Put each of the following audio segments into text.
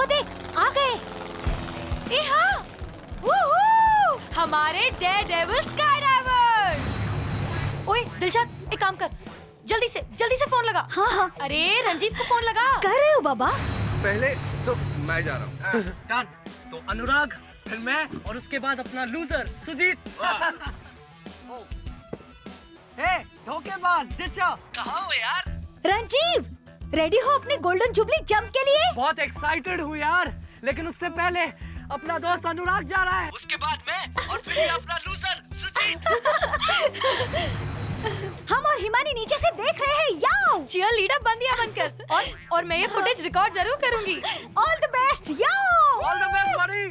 वो देख, आ गए। ए हाँ, वूहू! हमारे डेयरडेविल स्काईडाइवर्स। ओए दिलशाद, एक काम कर, जल्दी से फोन लगा। हाँ हाँ, अरे रंजीव को फोन लगा। कर रहे हो बाबा? पहले तो मैं जा रहा हूँ। डन। तो अनुराग, फिर मैं और उसके बाद अपना लूजर सुजीत। हे, धोखेबाज, डिचा। कहाँ हो यार? रंजीव, रेडी हो अपने गोल्डन जुबली जंप के लिए? बहुत एक्साइटेड हूँ यार, लेकिन उससे पहले अपना दोस्त अनुराग जा रहा है। उसके बाद मैं और फिर ये अपना लूजर सुजीत। हम और हिमानी नीचे से देख रहे हैं। याओ! चीयर लीडर बंदिया बनकर, और मैं ये फुटेज रिकॉर्ड जरूर करूंगी। ऑल द बेस्ट, याओ! All the best buddy।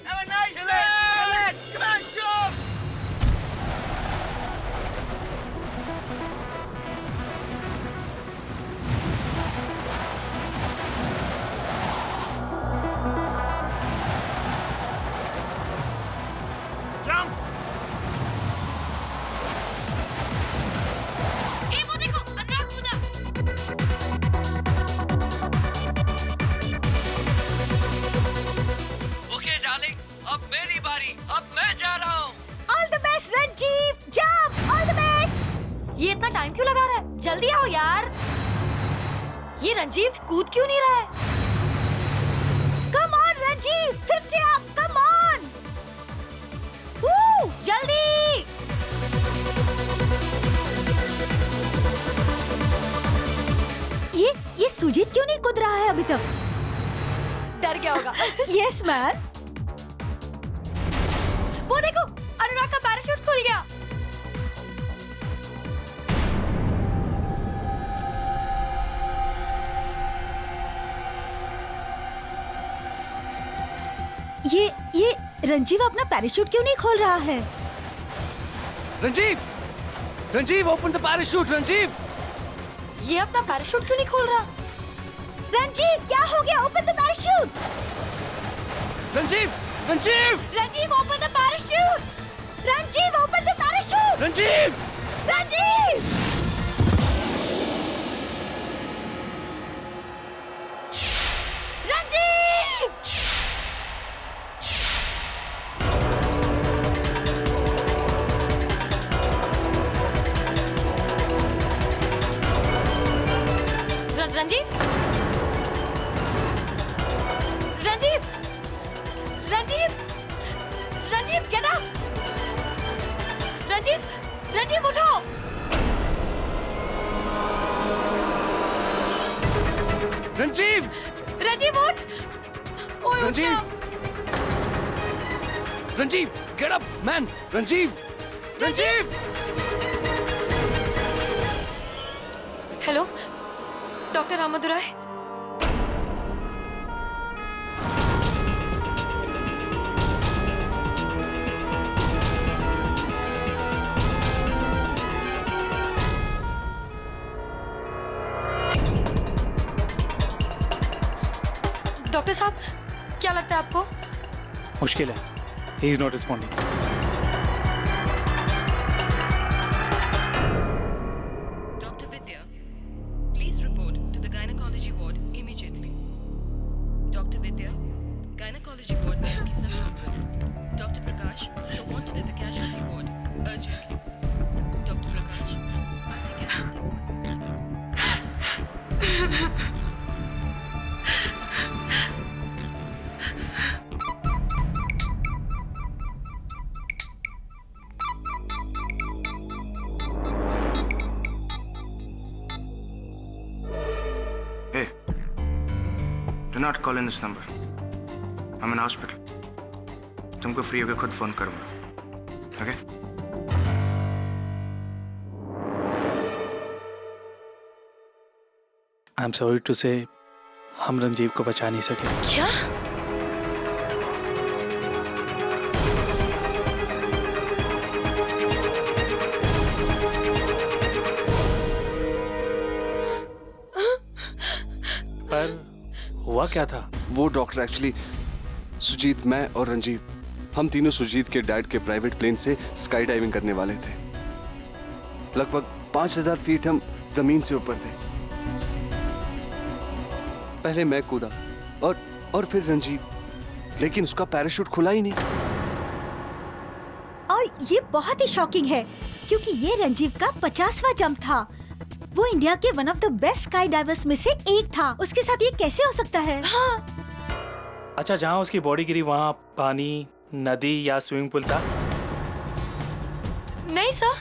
Have a nice day। Come on, jump। Jump। ए वो देखो, अनुराग कूदा। ओके डार्लिंग, अब मेरी बारी, अब मैं जा रहा हूँ। All the best Ranjeev, jump, all the best. ये इतना टाइम क्यों लगा रहा है? जल्दी आओ यार। ये रंजीव कूद क्यों नहीं रहा है? Come on Ranjeev, 50 up, come on. जल्दी। ये सुजीत क्यों नहीं कूद रहा है अभी तक? डर गया होगा। Yes man. वो देखो, अनुराग का पैराशूट खुल गया। ये रंजीव अपना पैराशूट क्यों नहीं खोल रहा है? Ranjeev, Ranjeev open the parachute. Ranjeev, ये अपना पैराशूट क्यों नहीं खोल रहा? रंजीव, क्या हो गया? Open the parachute. Ranjeev, Ranjeev, Ranjeev open the parachute. Ranjeev, open the parachute. Ranjeev. Ranjeev! Ranjeev! Ranjeev! Ranjeev! Ranjeev! Ranjeev, get up! Ranjeev! Ranjeev उठो! रंजीव, रंजीव उठ! ओए Ranjeev! Ranjeev, get up man. Ranjeev, Ranjeev. Hello, doctor Ramadurai. Doctor साहब, क्या लगता है आपको? मुश्किल है। He is not responding. Dr. Vidya, please report to the gynecology ward immediately. Dr. Vidya, gynecology ward में आपकी सब जरूरत है. Dr. Prakash, you're wanted at the casualty ward urgently. Dr. Prakash, anti-casualty ward. Hey, do not call in this number. I'm in hospital. तुमको free होकर खुद phone करूंगा. Okay? I am sorry to say हम रंजीव को बचा नहीं सके। क्या? पर हुआ क्या था? वो डॉक्टर एक्चुअली सुजीत, मैं और रंजीव, हम तीनों सुजीत के डैड के प्राइवेट प्लेन से स्काई डाइविंग करने वाले थे। लगभग 5000 फीट हम जमीन से ऊपर थे। पहले मैं कूदा और फिर रंजीव, लेकिन उसका पैराशूट खुला ही नहीं। और ये बहुत ही शॉकिंग है क्योंकि ये रंजीव का 50वां जंप था। वो इंडिया के one of the best sky divers में से एक था। उसके साथ ये कैसे हो सकता है? हाँ। अच्छा, जहाँ उसकी बॉडी गिरी वहाँ पानी, नदी या स्विमिंग पूल था? नहीं सर,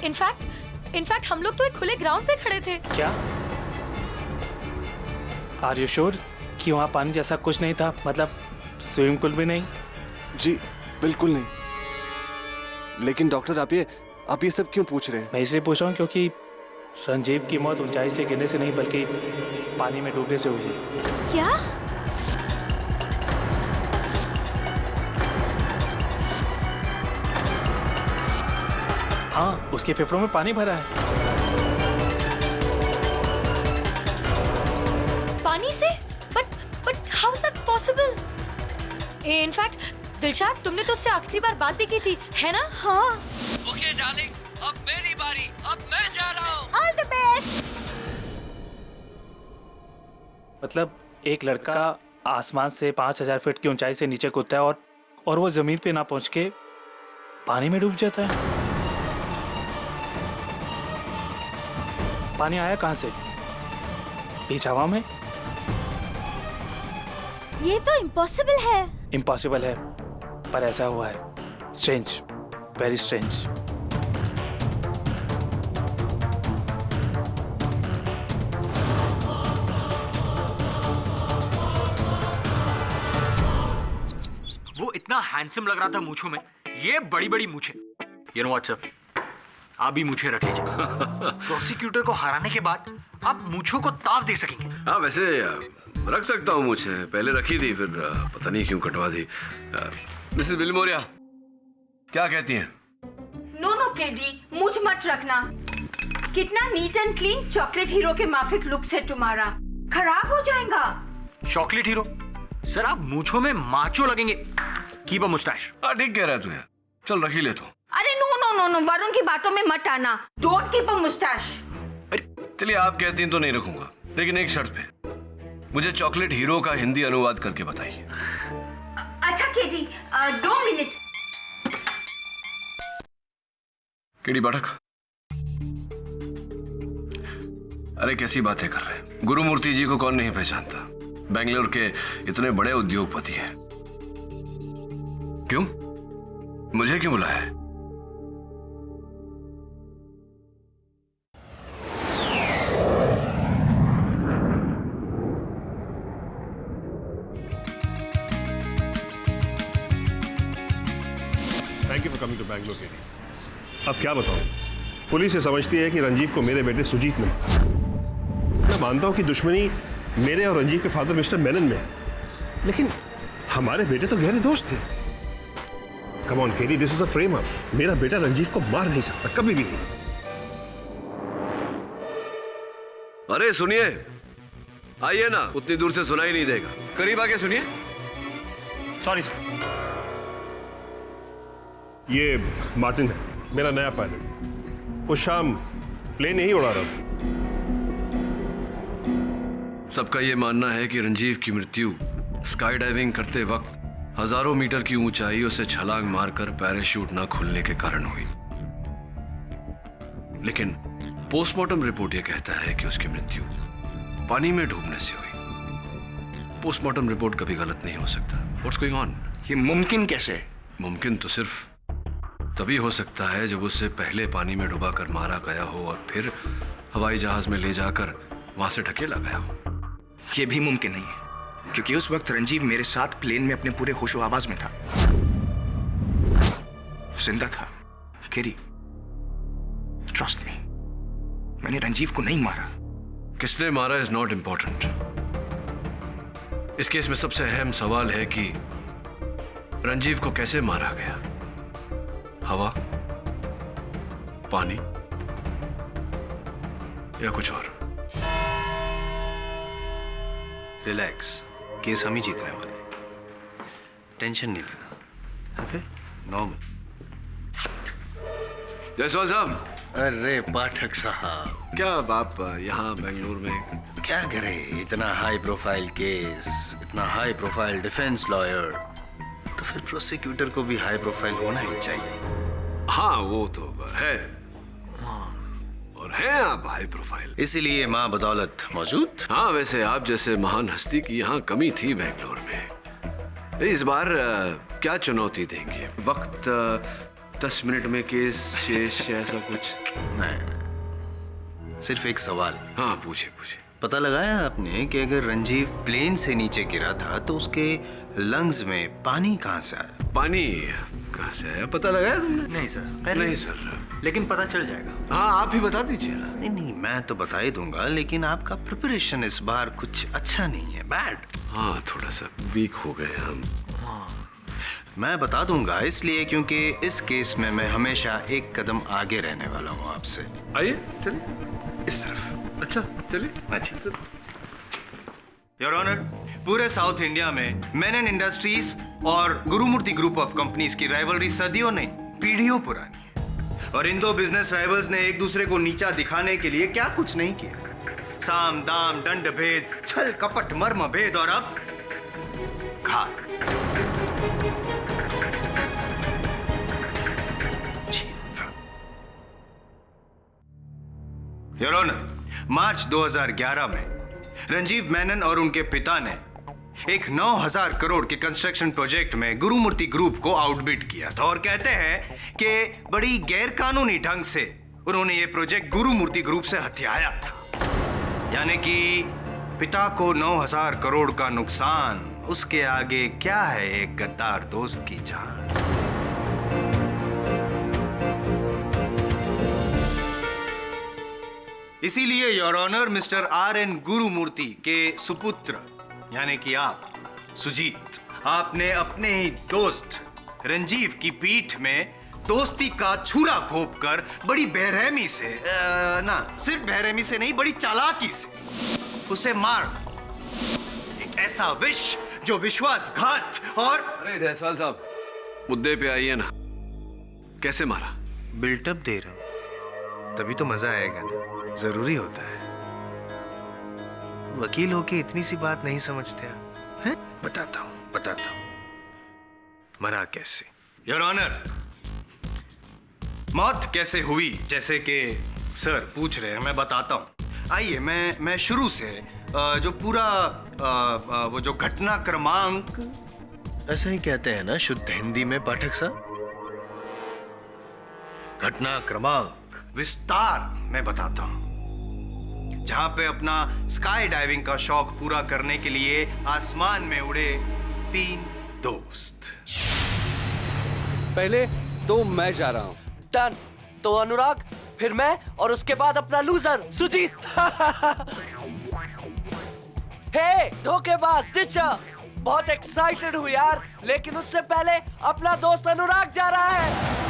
इनफैक्ट हम लोग तो एक खुले ग्राउंड पे खड़े थे। क्या? आर यू श्योर कि वहाँ पानी जैसा कुछ नहीं था? मतलब स्विमिंग पूल भी नहीं? जी बिल्कुल नहीं। लेकिन डॉक्टर आप ये सब क्यों पूछ रहे हैं? मैं इसलिए पूछ रहा हूँ क्योंकि रंजीव की मौत ऊंचाई से गिरने से नहीं बल्कि पानी में डूबने से हुई है। क्या? हाँ, उसके फेफड़ों में पानी भरा है। पानी से? But how is that possible? In fact Dilshad, तुमने तो उससे आखिरी बार बात भी की थी, है ना? हाँ। ओके डार्लिंग, अब मेरी बारी, अब मैं जा रहा हूँ। All the best. मतलब एक लड़का आसमान से 5000 फीट की ऊंचाई से नीचे कूदता है और वो जमीन पे ना पहुंच के पानी में डूब जाता है। पानी आया कहाँ से? बीच हवा में? ये तो इम्पॉसिबल है। इम्पॉसिबल है, पर ऐसा हुआ है। Strange, very strange. वो इतना हैंडसम लग रहा था मूंछों में, ये बड़ी बड़ी मूंछें। यू नो व्हाट्स अप, आप भी मूंछें रख लीजिए। प्रोसिक्यूटर को हराने के बाद आप मूंछों को ताव दे सकेंगे। हाँ वैसे रख सकता हूँ मुझे, पहले रखी थी फिर पता नहीं क्यों कटवा दी। मिसेस विल्मोरिया क्या कहती हैं? नो केडी, मुझ मत रखना। कितना neat and clean chocolate hero के माफिक लुक है तुम्हारा, खराब हो जाएगा। Chocolate hero? सर आप मूंछों में माचो लगेंगे। Keep a moustache. हाँ ठीक कह रहा है तू, चल रख ही ले तो। अरे नो वरुण की बातों में मत आना। Don't keep a moustache. चलिए आप कहती हैं तो नहीं रखूंगा, लेकिन एक शर्त पे, मुझे चॉकलेट हीरो का हिंदी अनुवाद करके बताइए। अच्छा केडी, 2 मिनट। केडी बाठक, अरे कैसी बातें कर रहे हैं? गुरुमूर्ति जी को कौन नहीं पहचानता? बेंगलुरु के इतने बड़े उद्योगपति हैं। क्यों, मुझे क्यों बुलाया है? Thank you for coming to Bangalore के लिए। अब क्या बताऊं, पुलिस ये समझती है कि रंजीव को मेरे बेटे सुजीत ने, मैं मानता हूं कि दुश्मनी मेरे और रंजीव के फादर मिस्टर मेनन में है, लेकिन हमारे बेटे तो गहरे दोस्त थे। Come on KD, this is a frame up. मेरा बेटा रंजीव को मार नहीं सकता, कभी भी नहीं। अरे सुनिए, आइए ना, उतनी दूर से सुनाई नहीं देगा, करीब आके सुनिए। Sorry sir. ये मार्टिन है, मेरा नया पायलट। उस शाम प्लेन यही उड़ा रहा था। सबका यह मानना है कि रंजीव की मृत्यु स्काई डाइविंग करते वक्त हजारों मीटर की ऊंचाइयों से छलांग मारकर पैराशूट न खुलने के कारण हुई, लेकिन पोस्टमार्टम रिपोर्ट यह कहता है कि उसकी मृत्यु पानी में डूबने से हुई। पोस्टमार्टम रिपोर्ट कभी गलत नहीं हो सकता। What's going on? ये मुमकिन कैसे? मुमकिन तो सिर्फ तभी हो सकता है जब उससे पहले पानी में डुबाकर मारा गया हो और फिर हवाई जहाज में ले जाकर वहां से ढकेला गया हो। ये भी मुमकिन नहीं है क्योंकि उस वक्त रंजीव मेरे साथ प्लेन में अपने पूरे होशो आवाज में था, जिंदा था। केरी, ट्रस्ट मी, मैंने रंजीव को नहीं मारा। किसने मारा इज नॉट इंपॉर्टेंट। इस केस में सबसे अहम सवाल है कि रंजीव को कैसे मारा गया। हवा, पानी या कुछ और? रिलैक्स, केस हम ही जीतने वाले हैं, टेंशन नहीं लेना। Okay, normal. जायसवाल साहब। अरे पाठक साहब, क्या आप यहाँ बेंगलुरु में क्या करे, इतना हाई प्रोफाइल केस, इतना हाई प्रोफाइल डिफेंस लॉयर, तो फिर प्रोसिक्यूटर को भी हाई प्रोफाइल होना ही चाहिए। हाँ वो तो है, और हैं आप हाई प्रोफाइल, इसीलिए माँ बदौलत मौजूद। हाँ वैसे आप जैसे महान हस्ती की यहाँ कमी थी बेंगलोर में। इस बार क्या चुनौती देंगे? वक्त 10 मिनट में केस शेष ऐसा कुछ? नहीं, सिर्फ एक सवाल। हाँ पूछे पूछे। पता लगाया आपने कि अगर रंजीव प्लेन से नीचे गिरा था तो उसके लंग्स में पानी कहाँ से आया? पानी कहाँ से आया पता लगाया तुमने? नहीं सर। नहीं सर, लेकिन पता चल जाएगा। हाँ आप ही बता दीजिए ना। नहीं नहीं, मैं तो बता ही दूंगा, लेकिन आपका प्रिपरेशन इस बार कुछ अच्छा नहीं है, बैड। हाँ थोड़ा सा वीक हो गए हम। मैं बता दूंगा इसलिए क्योंकि इस केस में मैं हमेशा एक कदम आगे रहने वाला हूँ आपसे। आइए चलिए इस तरफ। अच्छा चलिए। अच्छा योर ऑनर, पूरे साउथ इंडिया में मेनन इंडस्ट्रीज और गुरुमूर्ति ग्रुप ऑफ कंपनीज की राइवलरी सदियों नहीं पीढ़ियों पुरानी है, और इन दो बिजनेस राइवल्स ने एक दूसरे को नीचा दिखाने के लिए क्या कुछ नहीं किया। साम दाम दंड भेद, छल कपट मर्म भेद, और अब घात। योर ऑनर, मार्च 2011 में रंजीव मेनन और उनके पिता ने एक 9,000 करोड़ के कंस्ट्रक्शन प्रोजेक्ट में गुरुमूर्ति ग्रुप को आउटबिड किया था, और कहते हैं कि बड़ी गैरकानूनी ढंग से उन्होंने ये प्रोजेक्ट गुरुमूर्ति ग्रुप से हथियाया था। यानी कि पिता को 9,000 करोड़ का नुकसान, उसके आगे क्या है एक गद्दार दोस्त की जान। इसीलिए your honour, mister R.N. Gurumurthy के सुपुत्र यानी कि आप सुजीत, आपने अपने ही दोस्त रंजीव की पीठ में दोस्ती का छुरा घोंप कर बड़ी बेरहमी से, ना सिर्फ बेरहमी से नहीं, बड़ी चालाकी से उसे मार एक ऐसा विष जो विश्वासघात और। अरे जायसवाल साहब, मुद्दे पे आइए ना। कैसे मारा? बिल्टअप दे रहा हूं, तभी तो मजा आएगा ना, जरूरी होता है। वकील होके इतनी सी बात नहीं समझते आप हैं? बताता हूं। मरा कैसे? योर ऑनर, मौत कैसे हुई जैसे कि सर पूछ रहे हैं, मैं बताता हूं। आइए मैं शुरू से जो पूरा वो जो घटना क्रमांक, ऐसा ही कहते हैं ना शुद्ध हिंदी में पाठक साहब, घटना क्रमांक विस्तार में बताता हूं, जहां पे अपना स्काई डाइविंग का शौक पूरा करने के लिए आसमान में उड़े 3 दोस्त। पहले तो मैं जा रहा हूँ। डन। तो अनुराग, फिर मैं, और उसके बाद अपना लूजर सुजीत। हे धोखेबाज टीचर, बहुत एक्साइटेड हूँ यार, लेकिन उससे पहले अपना दोस्त अनुराग जा रहा है।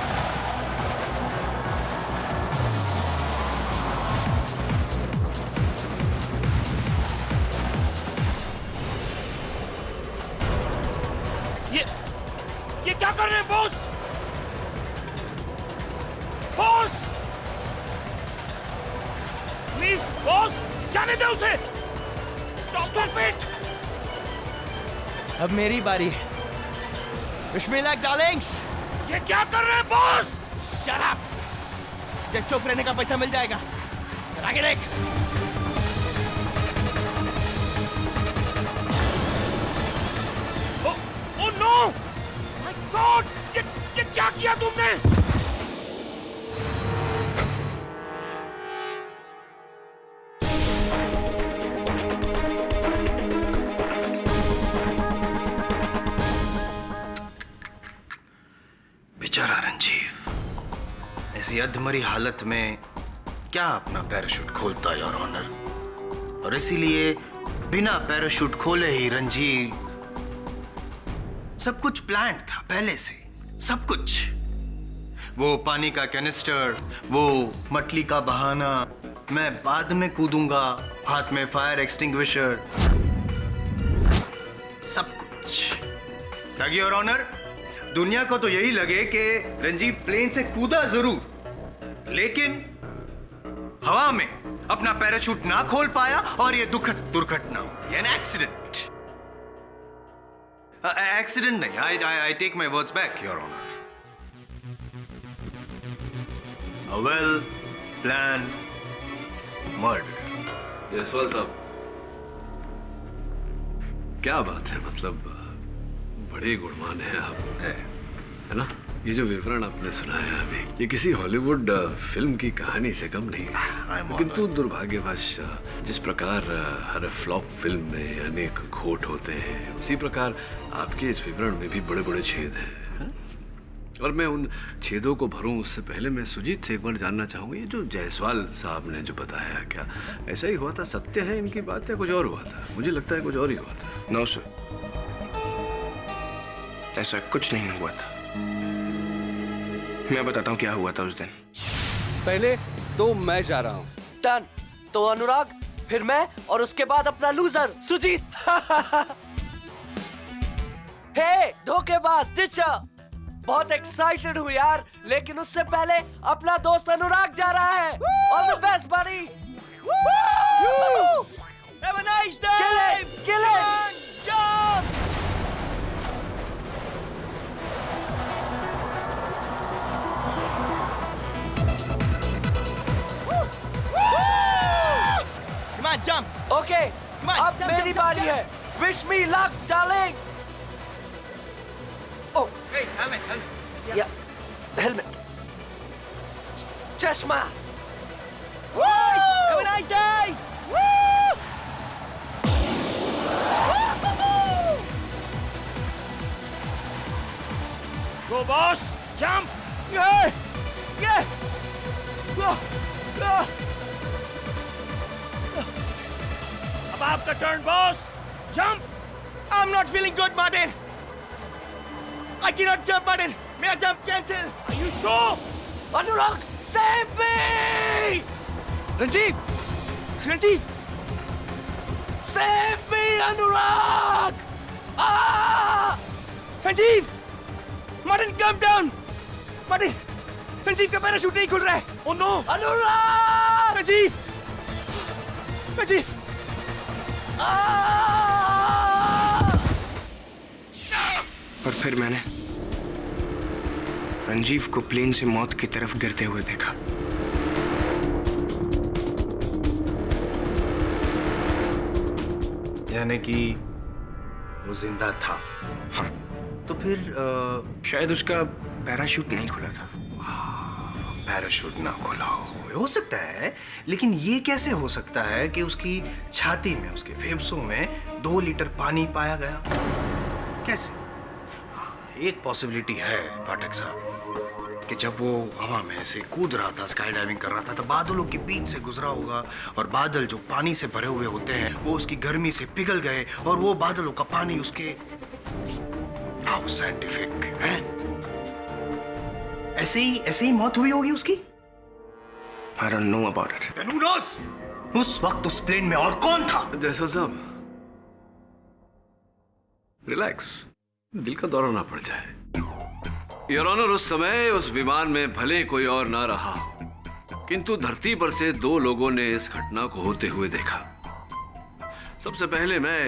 ये क्या कर रहे हैं बॉस? बॉस प्लीज बॉस, जाने दे उसे। Stop it. अब मेरी बारी है। Wish me luck Darling's. ये क्या कर रहे हैं बॉस? Shut up. जब चुप रहने का पैसा मिल जाएगा। आगे देख। ओह नो माय गॉड, ये क्या किया तुमने? बेचारा रंजीव ऐसी अधमरी हालत में क्या अपना पैराशूट खोलता योर ऑनर, और इसीलिए बिना पैराशूट खोले ही रंजीव, सब कुछ प्लान्ड था पहले से, सब कुछ। वो पानी का कैनिस्टर, वो मटली का बहाना, मैं बाद में कूदूंगा, हाथ में फायर एक्सटिंग्विशर, सब कुछ। ताकि योर ऑनर, दुनिया को तो यही लगे कि रंजीव प्लेन से कूदा जरूर, लेकिन हवा में अपना पैराशूट ना खोल पाया और ये दुखद दुर्घटना हुई। N accident. एक्सीडेंट नहीं, I take my words back, your honour. A well planned murder. Jaiswal साहब, क्या बात है, मतलब बड़े गुणवान हैं आप, है ना? ये जो विवरण आपने सुनाया अभी, ये किसी हॉलीवुड फिल्म की कहानी से कम नहीं है। किंतु दुर्भाग्यवश जिस प्रकार हर फ्लॉप फिल्म में अनेक खोट होते हैं, उसी प्रकार आपके इस विवरण में भी बड़े बड़े छेद हैं। और मैं उन छेदों को भरूं उससे पहले मैं सुजीत से एक बार जानना चाहूंगा, ये जो जायसवाल साहब ने जो बताया, क्या ऐसा ही हुआ था? सत्य है इनकी बात या कुछ और हुआ था? मुझे लगता है कुछ और ही हुआ था। नो सर, ऐसा कुछ नहीं हुआ था। मैं बताता हूँ क्या हुआ था उस दिन। पहले तो मैं जा रहा हूँ। डन। तो अनुराग, फिर मैं, और उसके बाद अपना लूजर सुजीत। हे धोखेबाज टीचर, बहुत एक्साइटेड हूँ यार, लेकिन उससे पहले अपना दोस्त अनुराग जा रहा है। All the best buddy. Have a nice day. Kill it. Jump. Come on, jump. Okay, अब मेरी बारी है। Wish me luck darling. Oh, Hey, helmet. yeah, helmet. चश्मा। Have a nice day. Go boss, jump. Yeah. Yeah. अब आपका turn boss, jump. I'm not feeling good, Martin. I cannot jump, Martin. मेरा jump cancel. Are you sure? Anurag, save me! Ranjeev, Ranjeev, Save me, Anurag! Ah! Ranjeev, Martin, calm down. Martin, Ranjeev का parachute नहीं खुल रहा है। Oh no! अनुराग! रंजीव, रंजीव, और फिर मैंने रंजीव को प्लेन से मौत की तरफ गिरते हुए देखा। यानी कि वो जिंदा था। हाँ, तो फिर शायद उसका पैराशूट नहीं खुला था। पैराशूट ना खुला हो सकता है, लेकिन ये कैसे हो सकता है कि उसकी छाती में, उसके फेफड़ों में 2 लीटर पानी पाया गया? कैसे? एक पॉसिबिलिटी है पाठक साहब कि जब वो हवा में ऐसे कूद रहा था, स्काई डाइविंग कर रहा था, तो बादलों के बीच से गुजरा होगा और बादल जो पानी से भरे हुए होते हैं वो उसकी गर्मी से पिघल गए और वो बादलों का पानी उसके हाउ साइंटिफिक है, ऐसे ही मौत हुई होगी उसकी। I don't know about it. And who knows? उस वक्त उस प्लेन में और कौन था? जयसवाल साहब, रिलैक्स, दिल का दौरा ना पड़ जाए। योर ऑनर, उस समय उस विमान में भले कोई और ना रहा हो, किंतु धरती पर से 2 लोगों ने इस घटना को होते हुए देखा। सबसे पहले मैं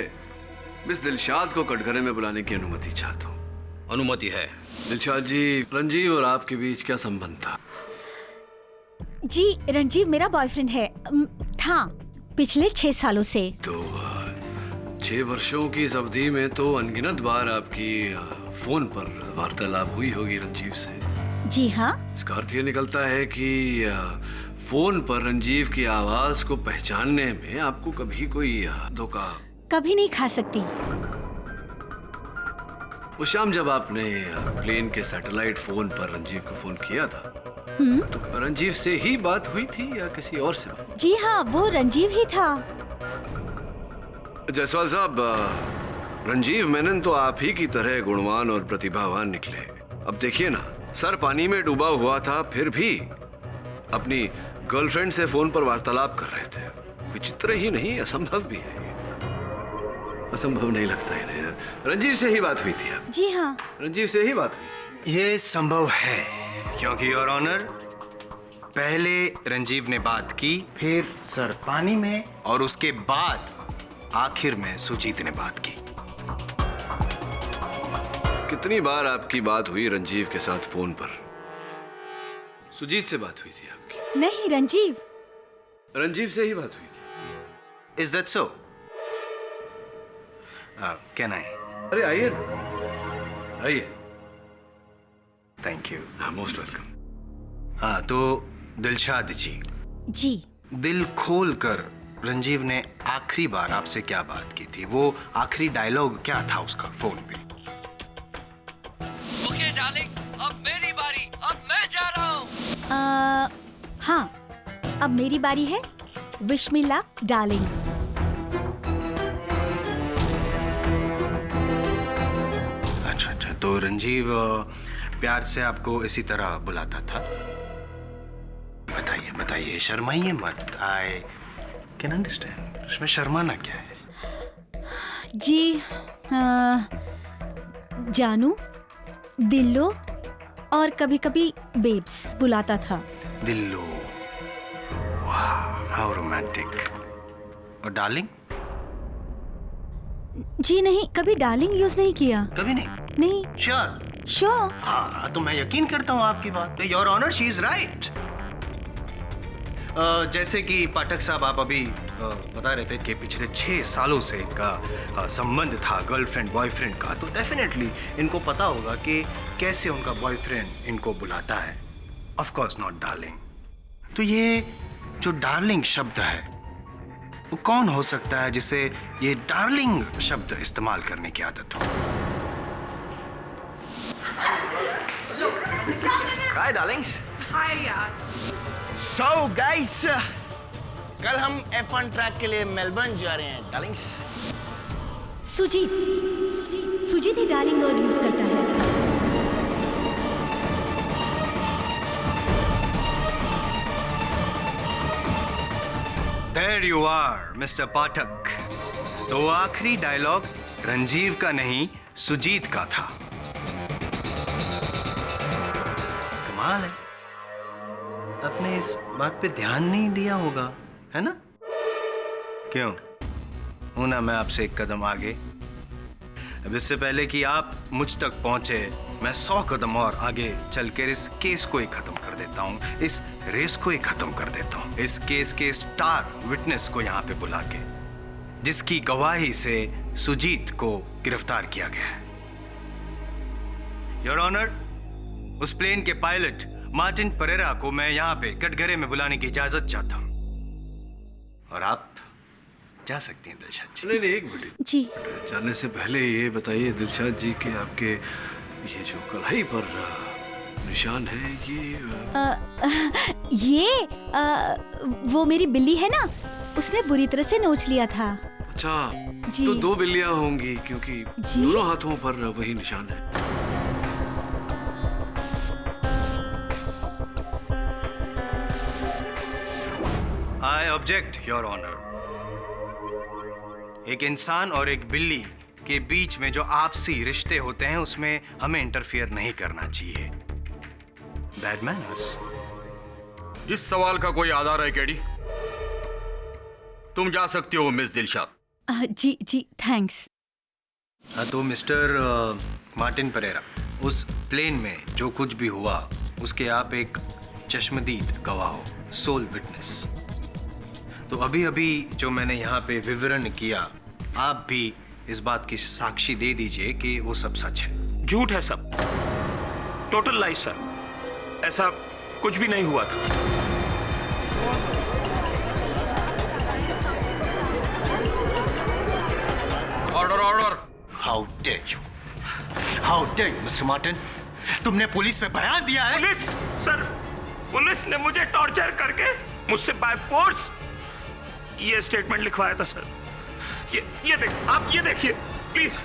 मिस दिलशाद को कटघरे में बुलाने की अनुमति चाहता हूँ। अनुमति है। दिलशाद जी, रंजीव और आपके बीच क्या संबंध था? जी, रंजीव मेरा बॉयफ्रेंड है, था पिछले 6 सालों से। तो 6 वर्षों की इस अवधि में तो अनगिनत बार आपकी फोन पर वार्तालाप हुई होगी रंजीव से। जी हाँ। इसका अर्थ ये निकलता है कि फोन पर रंजीव की आवाज को पहचानने में आपको कभी कोई धोखा कभी नहीं खा सकती। उस शाम जब आपने प्लेन के सैटेलाइट फोन पर रंजीव को फोन किया था, तो रंजीव से ही बात हुई थी या किसी और से? जी हाँ, वो रंजीव ही था। जायसवाल साहब, रंजीव मेनन तो आप ही की तरह गुणवान और प्रतिभावान निकले। अब देखिए ना, सर पानी में डूबा हुआ था, फिर भी अपनी गर्लफ्रेंड से फोन पर वार्तालाप कर रहे थे। विचित्र ही नहीं, असंभव भी है। असंभव नहीं लगता इन्हें। रंजीव से ही बात हुई थी अब? जी हाँ, रंजीव से ही बात हुई। ये संभव है क्योंकि योर ऑनर, पहले रंजीव ने बात की, फिर सर पानी में, और उसके बाद आखिर में सुजीत ने बात की। कितनी बार आपकी बात हुई रंजीव के साथ फोन पर? सुजीत से बात हुई थी आपकी? नहीं रंजीव। रंजीव से ही बात हुई थी। Is that so? Can I? अरे आइए आइए। Thank you. Most welcome. हाँ तो दिलशाद जी दिल खोल कर रंजीव ने आखिरी बार आपसे क्या बात की थी? वो आखिरी डायलॉग क्या था उसका फोन पे? ओके डार्लिंग, अब मेरी बारी, अब मैं जा रहा हूँ। हाँ, अब मेरी बारी है। Wish me luck darling. अच्छा, तो रंजीव प्यार से आपको इसी तरह बुलाता था? बताइए, शर्माइए मत। आई कैन अंडरस्टैंड, उसमें शर्माना क्या है? जी जानू, दिल्लो और कभी-कभी बेब्स बुलाता था। दिल्लो, वाह हाउ रोमांटिक। और डार्लिंग? जी नहीं, कभी डार्लिंग यूज नहीं किया। कभी नहीं? नहीं। श्योर? हाँ तो मैं यकीन करता हूँ आपकी बात पे। Your honour, she is right. जैसे कि पाठक साहब आप अभी बता रहे थे कि पिछले 6 सालों से इनका संबंध था गर्लफ्रेंड बॉयफ्रेंड का, तो डेफिनेटली इनको पता होगा कि कैसे उनका बॉयफ्रेंड इनको बुलाता है। Of course not darling. तो ये जो डार्लिंग शब्द है वो कौन हो सकता है जिसे ये डार्लिंग शब्द इस्तेमाल करने की आदत हो? हाय डार्लिंग्स। हाय यार। सो गाइस, कल हम F1 ट्रैक के लिए मेलबर्न जा रहे हैं डार्लिंग्स। सुजीत ही डार्लिंग वर्ड यूज करता है। There you are, Mr. पाठक। तो वो आखिरी डायलॉग रंजीव का नहीं, सुजीत का था। कमाल है, आपने इस बात पे ध्यान नहीं दिया होगा, है ना? क्यों? हूं ना मैं आपसे एक कदम आगे। अब इससे पहले कि आप मुझ तक पहुंचे, मैं 100 कदम और आगे चलकर इस केस को ही खत्म कर देता हूं, इस रेस को ही खत्म कर देता हूं, इस केस के स्टार विटनेस को यहां पे बुला के, जिसकी गवाही से सुजीत को गिरफ्तार किया गया है। योर ऑनर, उस प्लेन के पायलट मार्टिन परेरा को मैं यहां पे कटघरे में बुलाने की इजाजत चाहता हूं, और आप जा सकती हैं दिलशाद जी। नहीं, एक मिनट जी। जाने से पहले ये बताइए दिलशाद जी कि आपके ये जो कलाई पर निशान है ये वो मेरी बिल्ली है ना, उसने बुरी तरह से नोच लिया था। अच्छा जी। तो 2 बिल्लियां होंगी क्योंकि दोनों हाथों पर वही निशान है। I object your honour. एक इंसान और एक बिल्ली के बीच में जो आपसी रिश्ते होते हैं उसमें हमें इंटरफियर नहीं करना चाहिए। Bad manners. इस सवाल का कोई आधार है केडी? तुम जा सकती हो मिस दिलशाद। जी थैंक्स। तो मिस्टर मार्टिन परेरा, उस प्लेन में जो कुछ भी हुआ उसके आप एक चश्मदीद गवाह हो, सोल विटनेस। तो अभी अभी जो मैंने यहाँ पे विवरण किया, आप भी इस बात की साक्षी दे दीजिए कि वो सब सच है। झूठ है सब, टोटल लाई सर, ऐसा कुछ भी नहीं हुआ था। Order order. How dare you, how dare you mister Martin, तुमने पुलिस पे बयान दिया है? पुलिस सर, पुलिस ने मुझे टॉर्चर करके मुझसे बाय फोर्स ये स्टेटमेंट लिखवाया था सर। ये देख, आप ये देखिए प्लीज।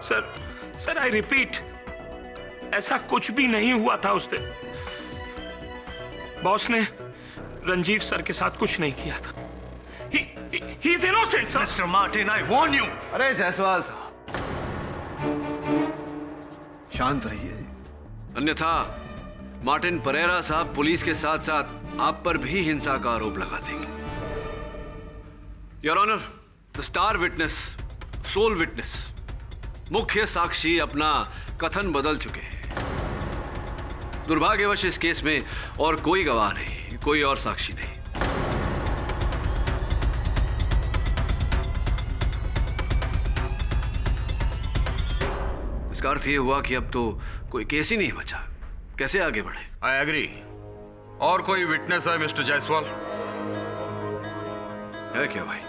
सर आई रिपीट, ऐसा कुछ भी नहीं हुआ था उस दिन। बॉस ने रंजीव सर के साथ कुछ नहीं किया था। He is innocent, sir. Mr. Martin, I warn you. अरे जायसवाल साहब, शांत रहिए, अन्यथा मार्टिन परेरा साहब पुलिस के साथ साथ आप पर भी हिंसा का आरोप लगा देंगे। Your honour, the star witness, sole witness, मुख्य साक्षी अपना कथन बदल चुके हैं। दुर्भाग्यवश इस केस में और कोई गवाह नहीं, कोई और साक्षी नहीं। इसका अर्थ यह हुआ कि अब तो कोई केस ही नहीं बचा। कैसे आगे बढ़े? I agree. और कोई विटनेस है मिस्टर जायसवाल? है क्या भाई?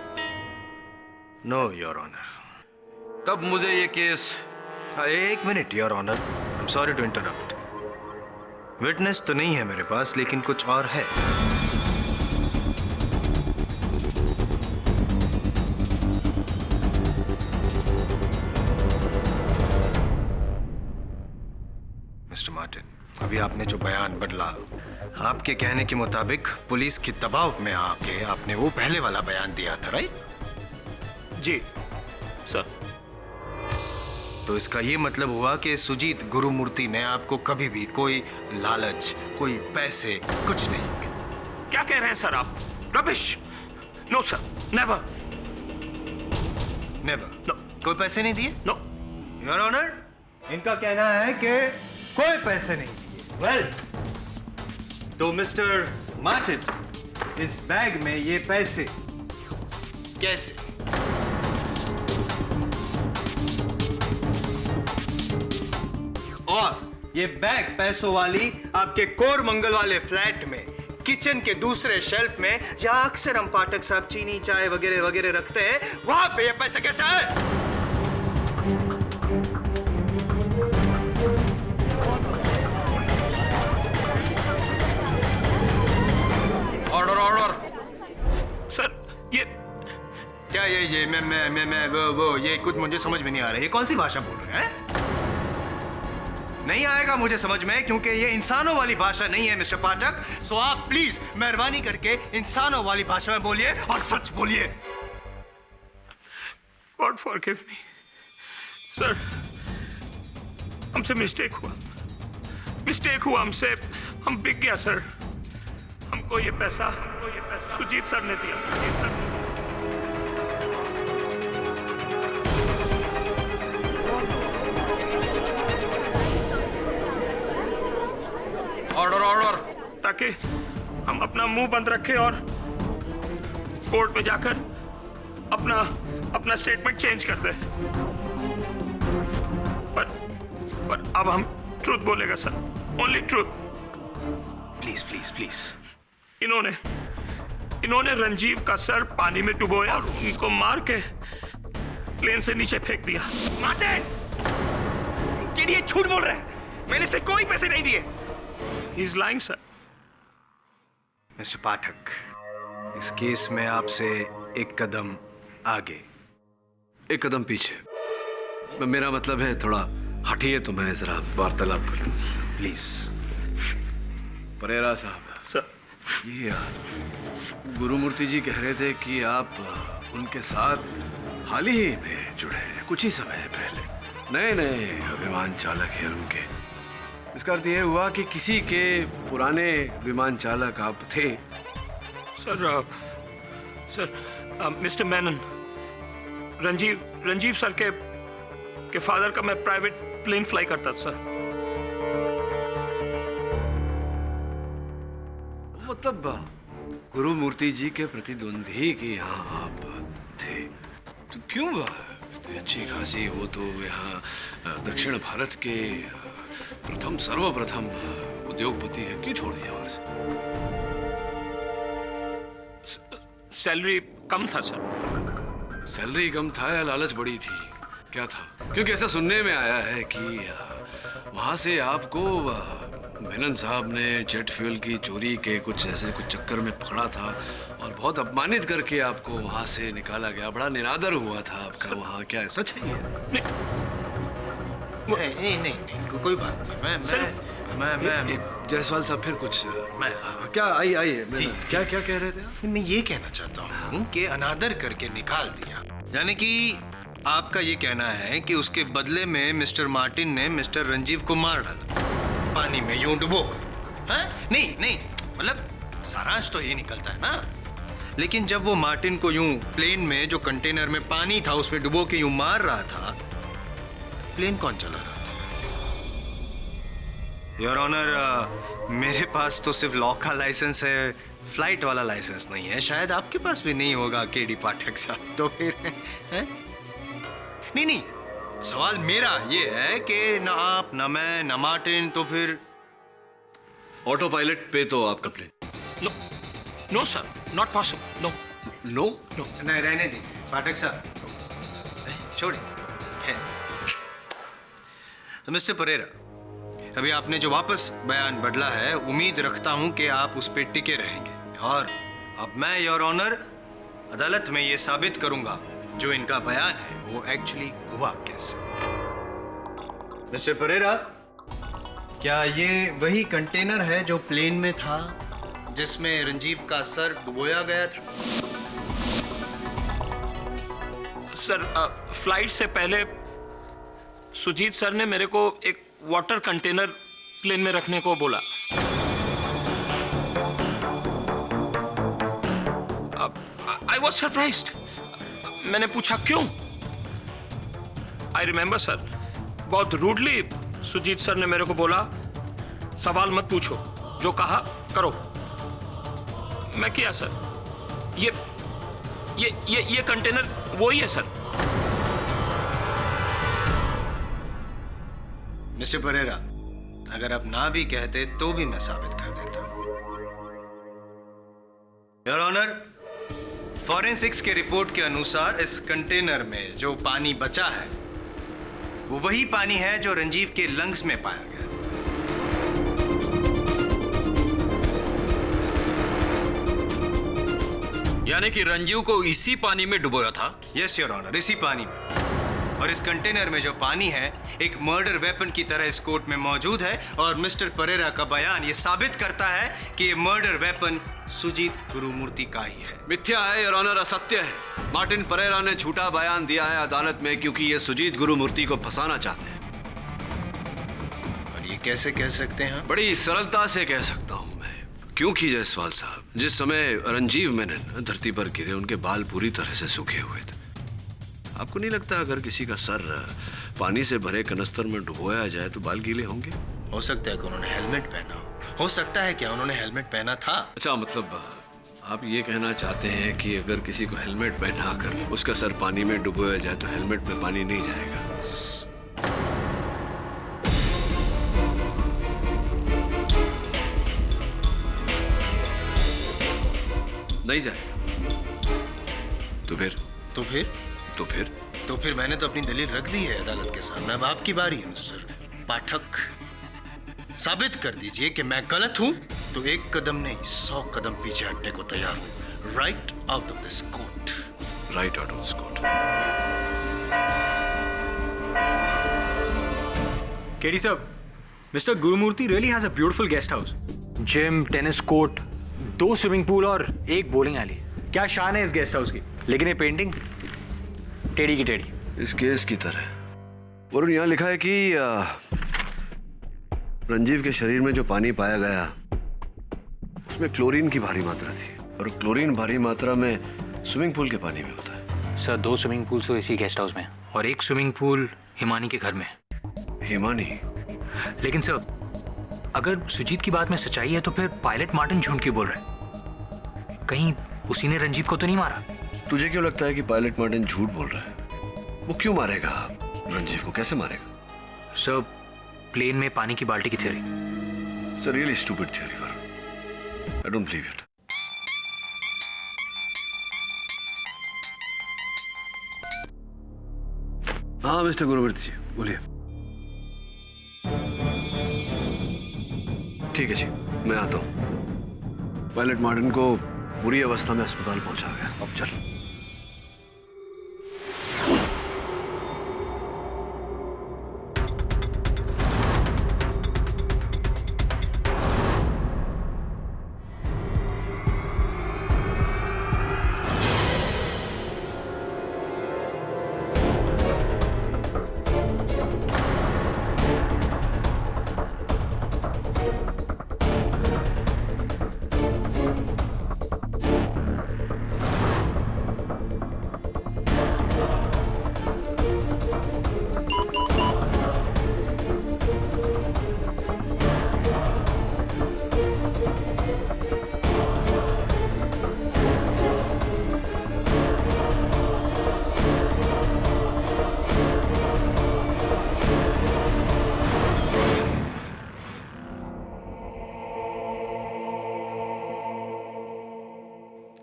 No your honour. तब मुझे ये केस... एक minute your honour, I am sorry to interrupt. Witness तो नहीं है मेरे पास, लेकिन कुछ और है। मिस्टर मार्टिन, अभी आपने जो बयान बदला, आपके कहने के मुताबिक पुलिस के दबाव में आके आपने वो पहले वाला बयान दिया था, राइट? जी सर। तो इसका ये मतलब हुआ कि सुजीत गुरुमूर्ति ने आपको कभी भी कोई लालच, कोई पैसे, कुछ नहीं। क्या कह रहे हैं सर आप? Rubbish. No sir, never. Never? No. कोई पैसे नहीं दिए? नो। योर ऑनर, इनका कहना है कि कोई पैसे नहीं दिए। वेल, तो मिस्टर मार्टिन, इस बैग में ये पैसे कैसे? और ये बैग पैसों वाली आपके कोरमंगल वाले फ्लैट में किचन के दूसरे शेल्फ में, जहां अक्सर हम पाठक साहब चीनी, चाय वगैरह वगैरह रखते हैं, वहां पे ये पैसा कैसे है? Order order. सर ये क्या ये मैं वो ये कुछ मुझे समझ में नहीं आ रहा है। ये कौन सी भाषा बोल रहे हैं? नहीं आएगा मुझे समझ में, क्योंकि ये इंसानों वाली भाषा नहीं है मिस्टर पाठक। सो आप प्लीज मेहरबानी करके इंसानों वाली भाषा में बोलिए और सच बोलिए। गॉड फॉरगिव मी सर, हमसे मिस्टेक हुआ हमसे, हम बिक गया सर। हमको ये पैसा सुजीत सर ने दिया। Order order. ताकि हम अपना मुंह बंद रखें और कोर्ट में जाकर अपना स्टेटमेंट चेंज कर दें। पर अब हम ट्रूथ बोलेगा sir, only truth. Please please please. इन्होंने रंजीव का सर पानी में डुबोया और उनको मार के प्लेन से नीचे फेंक दिया। मार्टिन, ये झूठ बोल रहे हैं। मैंने से कोई पैसे नहीं दिए। He is lying, sir. Mister Pathak, इस केस में आपसे एक कदम आगे, एक कदम पीछे। मेरा मतलब है थोड़ा हटिए तो मैं जरा वार्तालाप कर लूं। प्लीज। परेरा साहब। सर। ये गुरुमूर्ति जी कह रहे थे कि आप उनके साथ हाल ही में जुड़े हैं, कुछ ही समय पहले। नए विमान चालक हैं उनके। इसका अर्थ यह हुआ कि किसी के पुराने विमान चालक आप थे? Sir mister Menon, Ranjeev sir के फादर का मैं प्राइवेट प्लेन फ्लाई करता था सर। मतलब गुरुमूर्ति जी के प्रतिद्वंदी के यहाँ आप थे? तो क्यों? इतनी अच्छी खासी वो तो यहाँ दक्षिण भारत के सर्वप्रथम उद्योगपति है, क्यों छोड़ दिया वहां से? सैलरी कम था सर। सैलरी कम था या लालच बड़ी थी? क्या था? क्योंकि ऐसा सुनने में आया है कि वहां से आपको मेनन साहब ने जेट फ्यूल की चोरी के कुछ चक्कर में पकड़ा था और बहुत अपमानित करके आपको वहां से निकाला गया। बड़ा निरादर हुआ था आपका वहां। क्या सच है ये? नहीं, कोई बात नहीं। मैं जायसवाल साहब फिर कुछ क्या आइए जी, क्या कह रहे थे? मैं ये कहना चाहता हूँ कि अनादर करके निकाल दिया, यानी कि आपका ये कहना है कि उसके बदले में मिस्टर मार्टिन ने मिस्टर रंजीव को मार डाला, पानी में यूं डुबोकर। हाँ? नहीं नहीं, मतलब सारांश तो ये निकलता है ना। लेकिन जब वो मार्टिन को यूं प्लेन में जो कंटेनर में पानी था उसमें डुबो के यूं मार रहा था, तो प्लेन कौन चला रहा था? योर ऑनर, मेरे पास तो सिर्फ लॉ का लाइसेंस है, फ्लाइट वाला लाइसेंस नहीं है। शायद आपके पास भी नहीं होगा केडी पाठक साहब। तो फिर है? नहीं नहीं, सवाल मेरा ये है कि ना आप, ना मैं, ना मार्टिन, तो फिर ऑटो पायलट पे तो आपका plane. No no sir, not possible. No no no, नहीं, रहने दी पाठक साहब, छोड़िए। तो मिस्टर परेरा, अभी आपने जो वापस बयान बदला है, उम्मीद रखता हूं कि आप उस पर टिके रहेंगे। और अब मैं, योर ऑनर, अदालत में ये साबित करूंगा जो इनका बयान है वो एक्चुअली हुआ कैसे। मिस्टर परेरा, क्या ये वही कंटेनर है जो प्लेन में था जिसमें रंजीव का सर डुबोया गया था? सर, फ्लाइट से पहले सुजीत सर ने मेरे को एक वाटर कंटेनर प्लेन में रखने को बोला। I was surprised. मैंने पूछा क्यों। आई रिमेंबर सर, बहुत रूडली सुजीत सर ने मेरे को बोला, सवाल मत पूछो, जो कहा करो। मैं किया सर। ये कंटेनर वही है सर। मिस्टर परेरा, अगर आप ना भी कहते तो भी मैं साबित कर देता। योर ऑनर, फॉरेंसिक्स के रिपोर्ट के अनुसार इस कंटेनर में जो पानी बचा है वो वही पानी है जो रंजीव के लंग्स में पाया गया। यानी कि रंजीव को इसी पानी में डुबोया था? यस योर ऑनर, इसी पानी में। और इस कंटेनर में जो पानी है एक मर्डर वेपन की तरह इस कोर्ट में मौजूद है। और मिस्टर परेरा का बयान ये साबित करता है कि ये मर्डर वेपन सुजीत गुरुमूर्ति का ही है। मिथ्या है योर ऑनर, असत्य है। मार्टिन परेरा ने झूठा बयान दिया है अदालत में क्योंकि ये सुजीत गुरुमूर्ति को फंसाना चाहते हैं। और ये कैसे कह सकते हैं? बड़ी सरलता से कह सकता हूं मैं, क्योंकि जायसवाल साहब, जिस समय रंजीव मेनन धरती पर गिरे उनके बाल पूरी तरह से सूखे हुए थे। आपको नहीं लगता अगर किसी का सर पानी से भरे कनस्तर में डुबोया जाए तो बाल गीले होंगे? हो सकता है कि उन्होंने हेलमेट पहना हो सकता है क्या उन्होंने हेलमेट पहना था? अच्छा, मतलब आप ये कहना चाहते हैं कि अगर किसी को हेलमेट पहनाकर उसका सर पानी में डुबोया जाए तो हेलमेट में पानी नहीं जाएगा? नहीं जाएगा। तो फिर मैंने तो अपनी दलील रख दी है अदालत के सामने। अब आपकी बारी है मिस्टर पाठक। साबित कर दीजिए कि मैं गलत हूं तो एक कदम नहीं 100 कदम पीछे हटने को तैयार हूं। Right out of this court. Right out of this court. KD साहब, mister Gurumurthy really has a beautiful guest house. Gym, tennis court, 2 swimming pool और 1 बोलिंग एली। क्या शान है इस गेस्ट हाउस की। लेकिन ये पेंटिंग टेढ़ी की टेढ़ी। इस केस की तरह। और यहाँ लिखा है कि रंजीव के शरीर में जो पानी पाया गया उसमें क्लोरीन की भारी मात्रा थी, और क्लोरीन भारी मात्रा में स्विमिंग पूल के पानी में होता है। सर, 2 स्विमिंग पूल तो इसी गेस्ट हाउस में और 1 स्विमिंग पूल हिमानी के घर में। हिमानी? लेकिन सर, अगर सुजीत की बात में सच्चाई है तो फिर पायलट मार्टिन झूठ क्यों बोल रहा है? कहीं उसी ने रंजीव को तो नहीं मारा? तुझे क्यों लगता है कि पायलट मार्टिन झूठ बोल रहा है? वो क्यों मारेगा रंजीव को? कैसे मारेगा? सर, प्लेन में पानी की बाल्टी की theory. It's a really stupid theory, Varun. I don't believe it. हाँ मिस्टर गुरुमूर्ति जी, बोलिए। ठीक है जी, मैं आता हूँ। पायलट मार्टिन को बुरी अवस्था में अस्पताल पहुंचा गया। अब चलो।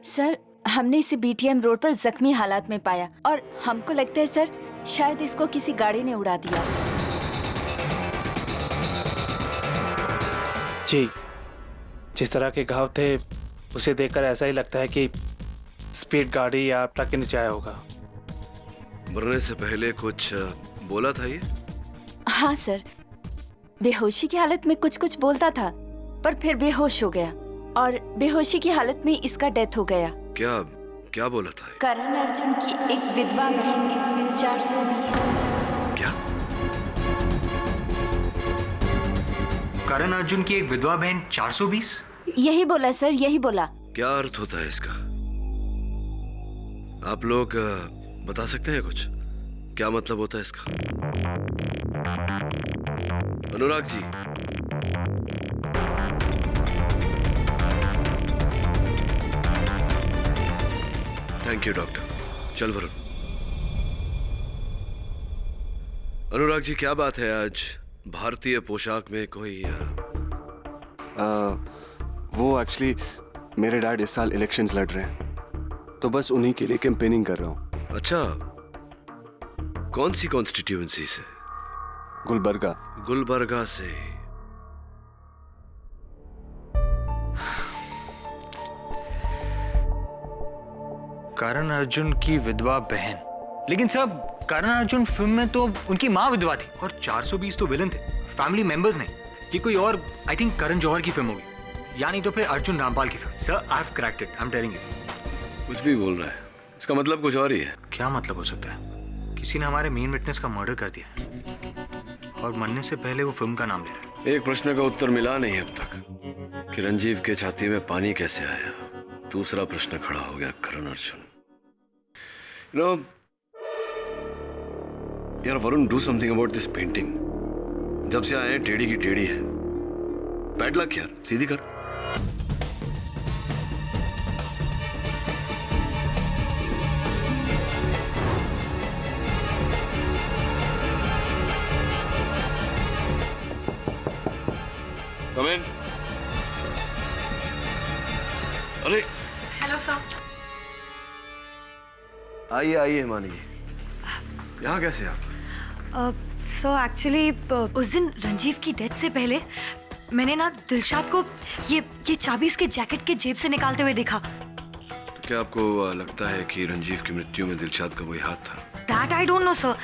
सर, हमने इसे बीटीएम रोड पर जख्मी हालात में पाया और हमको लगता है सर शायद इसको किसी गाड़ी ने उड़ा दिया। जी, जिस तरह के घाव थे उसे देखकर ऐसा ही लगता है कि स्पीड गाड़ी या ट्रक के नीचे आया होगा। मरने से पहले कुछ बोला था ये? हाँ सर, बेहोशी की हालत में कुछ कुछ बोलता था पर फिर बेहोश हो गया और बेहोशी की हालत में इसका डेथ हो गया। क्या क्या बोला था? करण अर्जुन की एक विधवा बहन 420। क्या? करण अर्जुन की एक विधवा बहन 420? यही बोला सर, यही बोला। क्या अर्थ होता है इसका? आप लोग बता सकते हैं कुछ? क्या मतलब होता है इसका? Anurag ji, thank you doctor. चल वरुण। अनुराग जी, क्या बात है आज भारतीय पोशाक में कोई वो एक्चुअली मेरे डैड इस साल इलेक्शंस लड़ रहे हैं तो बस उन्हीं के लिए कैंपेनिंग कर रहा हूँ। अच्छा, कौन सी कॉन्स्टिट्यूएंसी से? गुलबर्गा। गुलबर्गा से। करण अर्जुन की विधवा बहन, लेकिन सब करण अर्जुन फिल्म में तो उनकी माँ विधवा थी और 420 तो विलन थे, फैमिली मेंबर्स नहीं। ये कोई और, आई थिंक करण जौहर की फिल्म होगी या नहीं तो फिर अर्जुन रामपाल की film. Sir, I have cracked it, I am telling you. कुछ भी बोल रहा है, इसका मतलब कुछ और ही है। क्या मतलब हो सकता है? किसी ने हमारे मेन विटनेस का मर्डर कर दिया और मरने से पहले वो फिल्म का नाम ले रहा है। एक प्रश्न का उत्तर मिला नहीं अब तक कि रंजीव के छाती में पानी कैसे आया। दूसरा प्रश्न खड़ा हो गया, करण अर्जुन। यार Varun, do something about this painting. जब से आए टेढ़ी की टेढ़ी है। बैड लक यार, सीधी कर। Come in. अरे हेलो सर। आइए आइए मानी जी, यहाँ कैसे आप? सर एक्चुअली उस दिन रंजीव की डेथ से पहले मैंने ना दिलशाद को ये चाबी उसके जैकेट के जेब से निकालते हुए देखा। तो क्या आपको लगता है कि रंजीव की मृत्यु में दिलशाद का कोई हाथ था? That I don't know sir,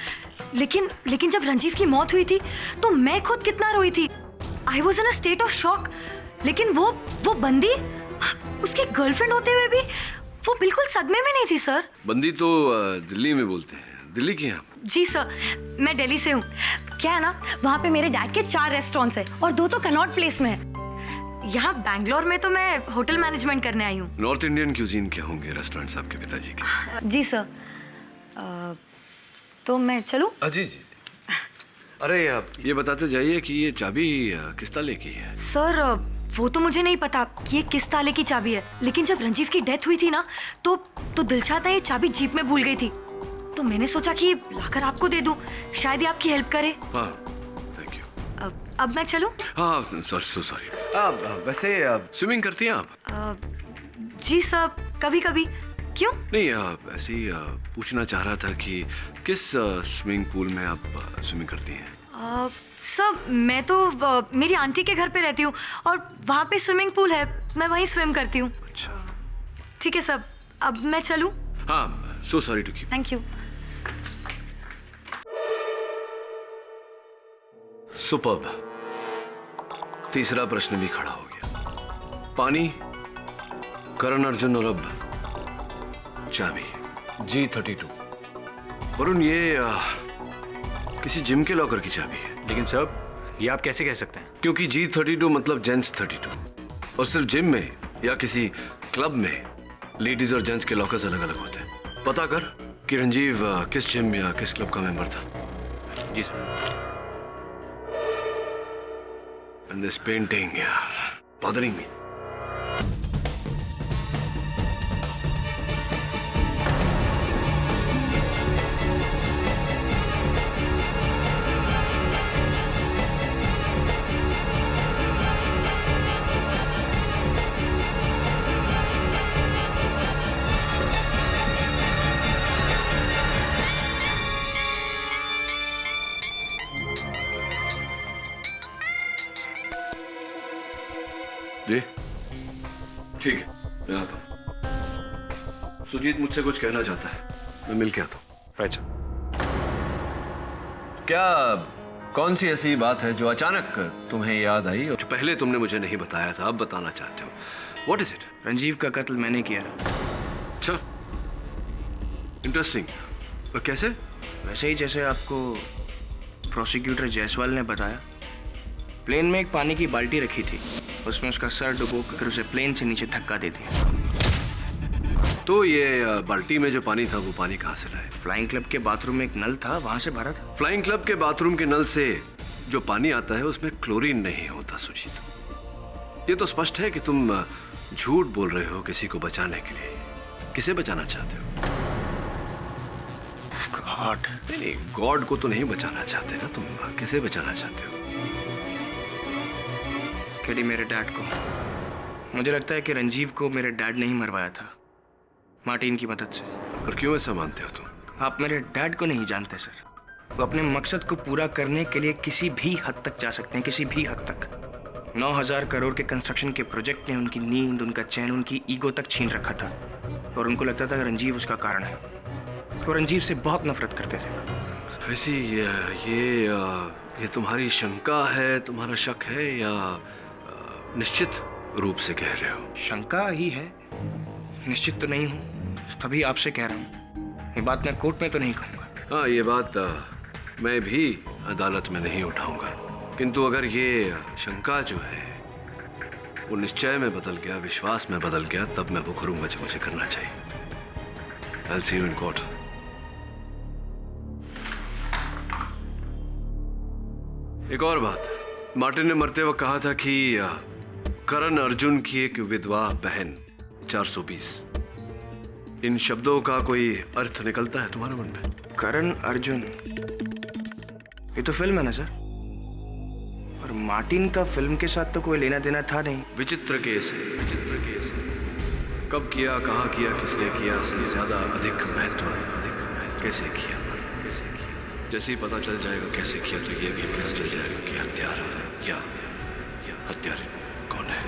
लेकिन जब रंजीव की मौत हुई थी तो मैं खुद कितना रोई थी। I was in a state of shock. लेकिन वो बंदी, उसकी गर्लफ्रेंड होते हुए भी वो बिल्कुल सदमे में नहीं थी सर। बंदी तो दिल्ली में बोलते हैं। दिल्ली की हैं? जी सर, मैं दिल्ली से हूँ। क्या है ना, वहाँ पे मेरे डैड के 4 रेस्टोरेंट्स हैं और 2 तो कनॉट प्लेस में है। यहाँ बैंगलोर में तो मैं होटल मैनेजमेंट करने आई हूँ। नॉर्थ इंडियन क्यूजीन के होंगे रेस्टोरेंट्स आपके पिताजी के? जी सर। तो मैं चलूँ? जी जी। अरे आप ये बताते जाइए कि ये चाबी किस ताले की है? सर वो तो मुझे नहीं पता कि ये किस ताले की चाबी है, लेकिन जब रंजीव की डेथ हुई थी ना तो दिलशाद ने ये चाबी जीप में भूल गई थी, तो मैंने सोचा कि लाकर आपको दे दूं, शायद ये आपकी हेल्प करे। हाँ, थैंक यू। अब मैं चलूं? हाँ, सॉरी। वैसे स्विमिंग करती हैं आप? जी सर, कभी कभी। क्यों? नहीं, ऐसे ही पूछना चाह रहा था कि किस स्विमिंग पूल में आप स्विमिंग करती हैं? सर मैं तो मेरी आंटी के घर पे रहती हूँ और वहाँ पे स्विमिंग पूल है, मैं वहीं स्विम करती हूँ। अच्छा, ठीक है सर, अब मैं चलूँ? हाँ, so sorry to keep. Thank you. Superb. तीसरा प्रश्न भी खड़ा हो गया। पानी, करण अर्जुन और अब चाबी G32। वरुण, ये किसी जिम के लॉकर की चाबी है। लेकिन सर ये आप कैसे कह सकते हैं? क्योंकि G32 मतलब जेंट्स 32, और सिर्फ जिम में या किसी क्लब में लेडीज और जेंट्स के लॉकर्स अलग अलग होते हैं। पता कर कि रंजीव किस जिम या किस क्लब का मेंबर था। जी सर। And this painting, यार, bothering me. जी ठीक है, मैं आता हूँ। सुजीत मुझसे कुछ कहना चाहता है, मैं मिल के आता हूँ। Right sir. क्या कौन सी ऐसी बात है जो अचानक तुम्हें याद आई और जो पहले तुमने मुझे नहीं बताया था, अब बताना चाहते हो? What is it? रंजीव का कत्ल मैंने किया। अच्छा, इंटरेस्टिंग। और कैसे? वैसे ही जैसे आपको प्रोसिक्यूटर जायसवाल ने बताया। प्लेन में एक पानी की बाल्टी रखी थी, उसमें उसका सर डुबोकर फिर उसे प्लेन से नीचे धक्का दे दिया। तो ये बाल्टी में जो पानी था वो पानी कहाँ से लाए? फ्लाइंग क्लब के बाथरूम में एक नल था, वहां से भरा था। फ्लाइंग क्लब के बाथरूम के नल से जो पानी आता है उसमें क्लोरीन नहीं होता सुजीत। ये तो स्पष्ट है कि तुम झूठ बोल रहे हो किसी को बचाने के लिए। किसे बचाना चाहते हो? गॉड। नहीं, गॉड को तो नहीं बचाना चाहते ना तुम। किसे बचाना चाहते हो? केडी, मेरे डैड को। मुझे लगता है कि रंजीव को मेरे डैड ने ही मरवाया था, मार्टिन की मदद से। पर क्यों ऐसा मानते हो तुम? आप मेरे डैड को नहीं जानते सर। वो अपने मकसद को पूरा करने के लिए किसी भी हद तक जा सकते हैं, किसी भी हद तक। 9,000 करोड़ के कंस्ट्रक्शन के प्रोजेक्ट ने उनकी नींद, उनका चैन, उनकी ईगो तक छीन रखा था और उनको लगता था कि रंजीव उसका कारण है। वो रंजीव से बहुत नफरत करते थे। वैसे ये तुम्हारी शंका है, तुम्हारा शक है, या निश्चित रूप से कह रहे हो? शंका ही है, निश्चित तो नहीं हूँ, तभी आपसे कह रहा हूँ। ये बात मैं कोर्ट में तो नहीं कहूँगा। हाँ, ये बात मैं भी अदालत में नहीं उठाऊंगा, किंतु अगर ये शंका जो है वो निश्चय में बदल गया, विश्वास में बदल गया, तब मैं वो करूंगा जो मुझे करना चाहिए। I'll see you in court. एक और बात, मार्टिन ने मरते वक्त कहा था कि करण अर्जुन की एक विधवा बहन 420। इन शब्दों का कोई अर्थ निकलता है तुम्हारे मन में? करण अर्जुन, ये तो फिल्म है ना सर, और मार्टिन का फिल्म के साथ तो कोई लेना देना था नहीं। विचित्र केस है, विचित्र केस है। कब किया, कहाँ किया, किसने किया से ज्यादा अधिक महत्व कैसे किया। जैसे ही पता चल जाएगा कैसे किया, तो ये भी पता चल जाएगा कि हत्यारा या हत्यारे कौन है।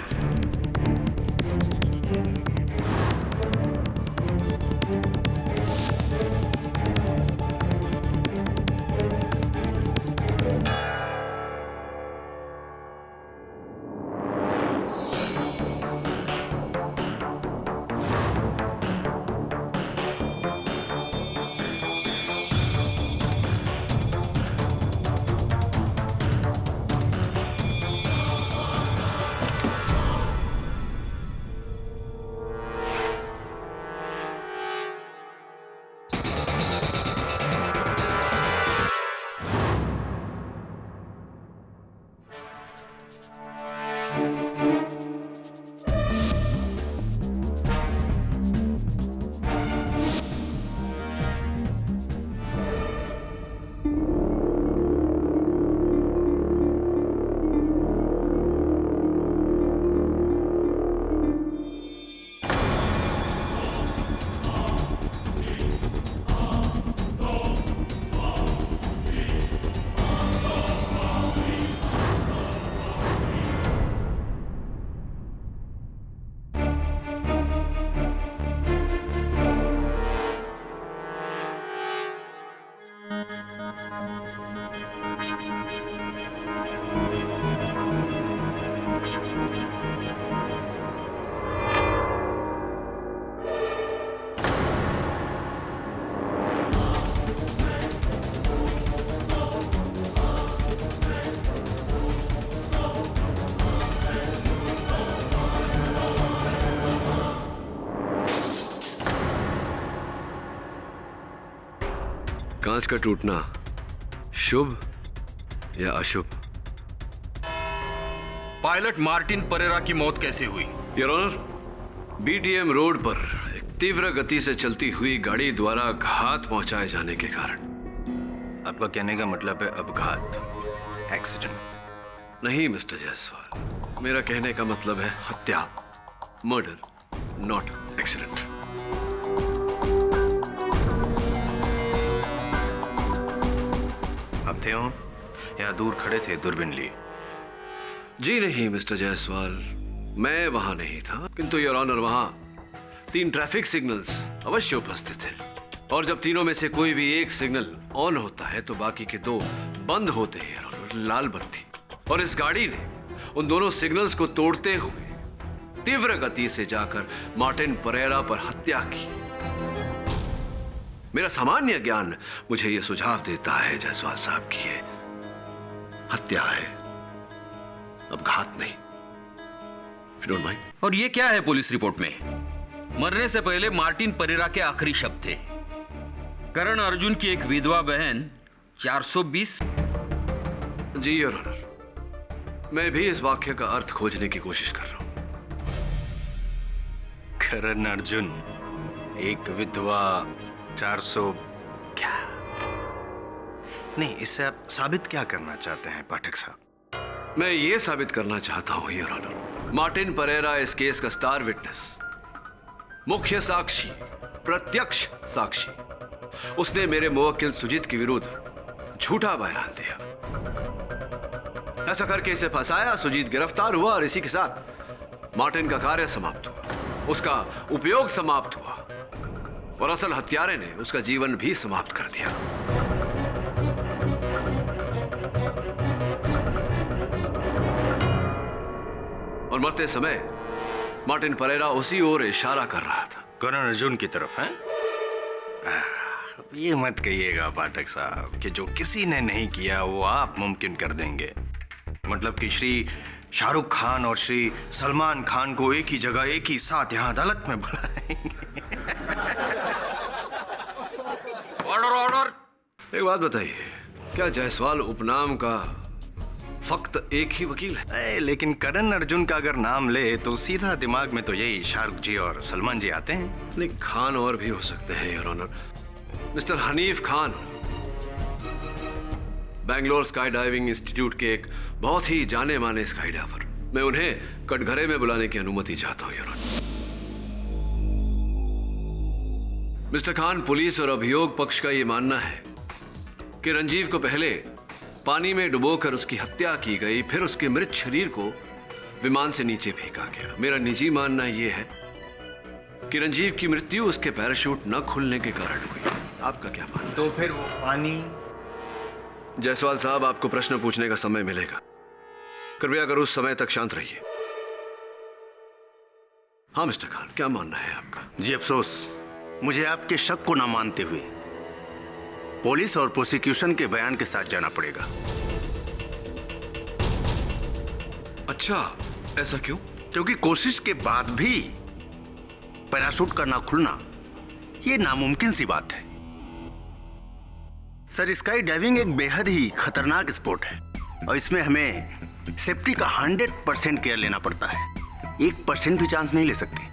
कांच का टूटना शुभ या अशुभ? पायलट मार्टिन परेरा की मौत कैसे हुई? योर ऑनर, बीटीएम रोड पर एक तीव्र गति से चलती हुई गाड़ी द्वारा घात पहुंचाए जाने के कारण। आपका कहने का मतलब है अपघात, एक्सीडेंट? नहीं मिस्टर जायसवाल, मेरा कहने का मतलब है हत्या, मर्डर, नॉट एक्सीडेंट। आप थे हो या दूर खड़े थे दूरबीन लिए? जी नहीं मिस्टर जायसवाल, मैं वहां नहीं था, किंतु योर ऑनर वहां 3 ट्रैफिक सिग्नल्स अवश्य उपस्थित थे, और जब तीनों में से कोई भी एक सिग्नल ऑन होता है तो बाकी के 2 बंद होते हैं, योर ऑनर, लाल बत्ती। और इस गाड़ी ने उन दोनों सिग्नल्स को तोड़ते हुए तीव्र गति से जाकर मार्टिन परेरा पर हत्या की। मेरा सामान्य ज्ञान मुझे यह सुझाव देता है जायसवाल साहब की ये हत्या है, अब घात नहीं। Don't mind. और ये क्या है पुलिस रिपोर्ट में? मरने से पहले मार्टिन परेरा के आखिरी शब्द थे, करण अर्जुन की एक विधवा बहन 420। जी योर ऑनर, मैं भी इस वाक्य का अर्थ खोजने की कोशिश कर रहा हूं। करण अर्जुन, एक विधवा, 400 क्या? नहीं, इससे आप साबित क्या करना चाहते हैं पाठक साहब? मैं ये साबित करना चाहता हूं योर ऑनर, मार्टिन परेरा इस केस का स्टार विटनेस, मुख्य साक्षी, प्रत्यक्ष साक्षी। उसने मेरे मुवक्किल सुजीत के विरुद्ध झूठा बयान दिया। ऐसा करके इसे फंसाया, सुजीत गिरफ्तार हुआ और इसी के साथ मार्टिन का कार्य समाप्त हुआ, उसका उपयोग समाप्त हुआ, और असल हत्यारे ने उसका जीवन भी समाप्त कर दिया। और मरते समय मार्टिन परेरा उसी ओर इशारा कर रहा था, करण अर्जुन की तरफ है। ये मत कहिएगा पाठक साहब कि जो किसी ने नहीं किया वो आप मुमकिन कर देंगे। मतलब कि श्री शाहरुख खान और श्री सलमान खान को एक ही जगह एक ही साथ यहाँ अदालत में बुलाएंगे। Order order. एक बात बताइए, क्या जायसवाल उपनाम का फक्त एक ही वकील है? लेकिन करण अर्जुन का अगर नाम ले तो सीधा दिमाग में तो यही शाहरुख जी और सलमान जी आते हैं। नहीं, खान और भी हो सकते हैं your honour. Mister Hanif Khan Bangalore sky diving institute के एक बहुत ही जाने माने स्काई डाइवर। मैं उन्हें कटघरे में बुलाने की अनुमति चाहता हूं your honour. Mister Khan, police और अभियोग पक्ष का यह मानना है कि रंजीव को पहले पानी में डुबोकर उसकी हत्या की गई, फिर उसके मृत शरीर को विमान से नीचे फेंका गया। मेरा निजी मानना यह है कि रंजीव की मृत्यु उसके पैराशूट न खुलने के कारण हुई। आपका क्या मानना? तो फिर वो पानी? जायसवाल साहब, आपको प्रश्न पूछने का समय मिलेगा, कृपया कर उस समय तक शांत रहिए। हाँ मिस्टर खान, क्या मानना है आपका? जी अफसोस, मुझे आपके शक को ना मानते हुए पुलिस और प्रोसिक्यूशन के बयान के साथ जाना पड़ेगा। अच्छा, ऐसा क्यों? क्योंकि कोशिश के बाद भी पैराशूट का ना खुलना ये नामुमकिन सी बात है। सर, स्काई डाइविंग एक बेहद ही खतरनाक स्पोर्ट है और इसमें हमें सेफ्टी का 100% केयर लेना पड़ता है। 1% भी चांस नहीं ले सकते।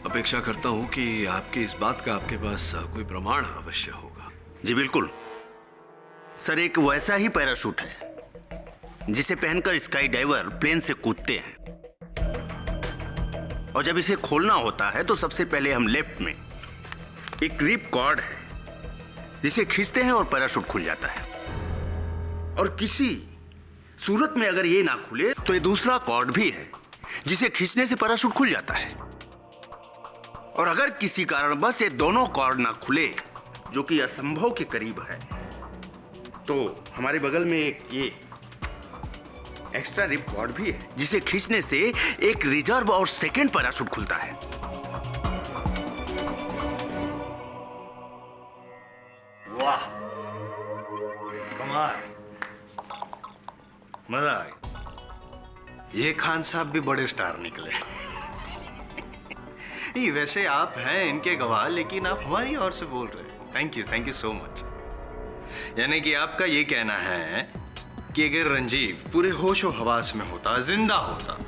अपेक्षा करता हूं कि आपकी इस बात का आपके पास कोई प्रमाण अवश्य होगा। जी बिल्कुल सर, एक वैसा ही पैराशूट है जिसे पहनकर स्काई डाइवर प्लेन से कूदते हैं, और जब इसे खोलना होता है तो सबसे पहले हम लेफ्ट में एक रिप कॉर्ड है जिसे खींचते हैं और पैराशूट खुल जाता है। और किसी सूरत में अगर ये ना खुले तो ये दूसरा कॉर्ड भी है जिसे खींचने से पैराशूट खुल जाता है। और अगर किसी कारणवश ये दोनों कॉर्ड ना खुले, जो कि असंभव के करीब है, तो हमारे बगल में ये एक्स्ट्रा रिप कॉर्ड भी है जिसे खींचने से एक रिजर्व और सेकंड पैराशूट खुलता है। वाह, कमाल, मजा आ गया। ये खान साहब भी बड़े स्टार निकले। नहीं, वैसे आप हैं इनके गवाह, लेकिन आप हमारी ओर से बोल रहे हैं। Thank you so much. यानी कि आपका ये कहना है कि अगर रंजीव पूरे होशो हवास में होता, जिंदा होता,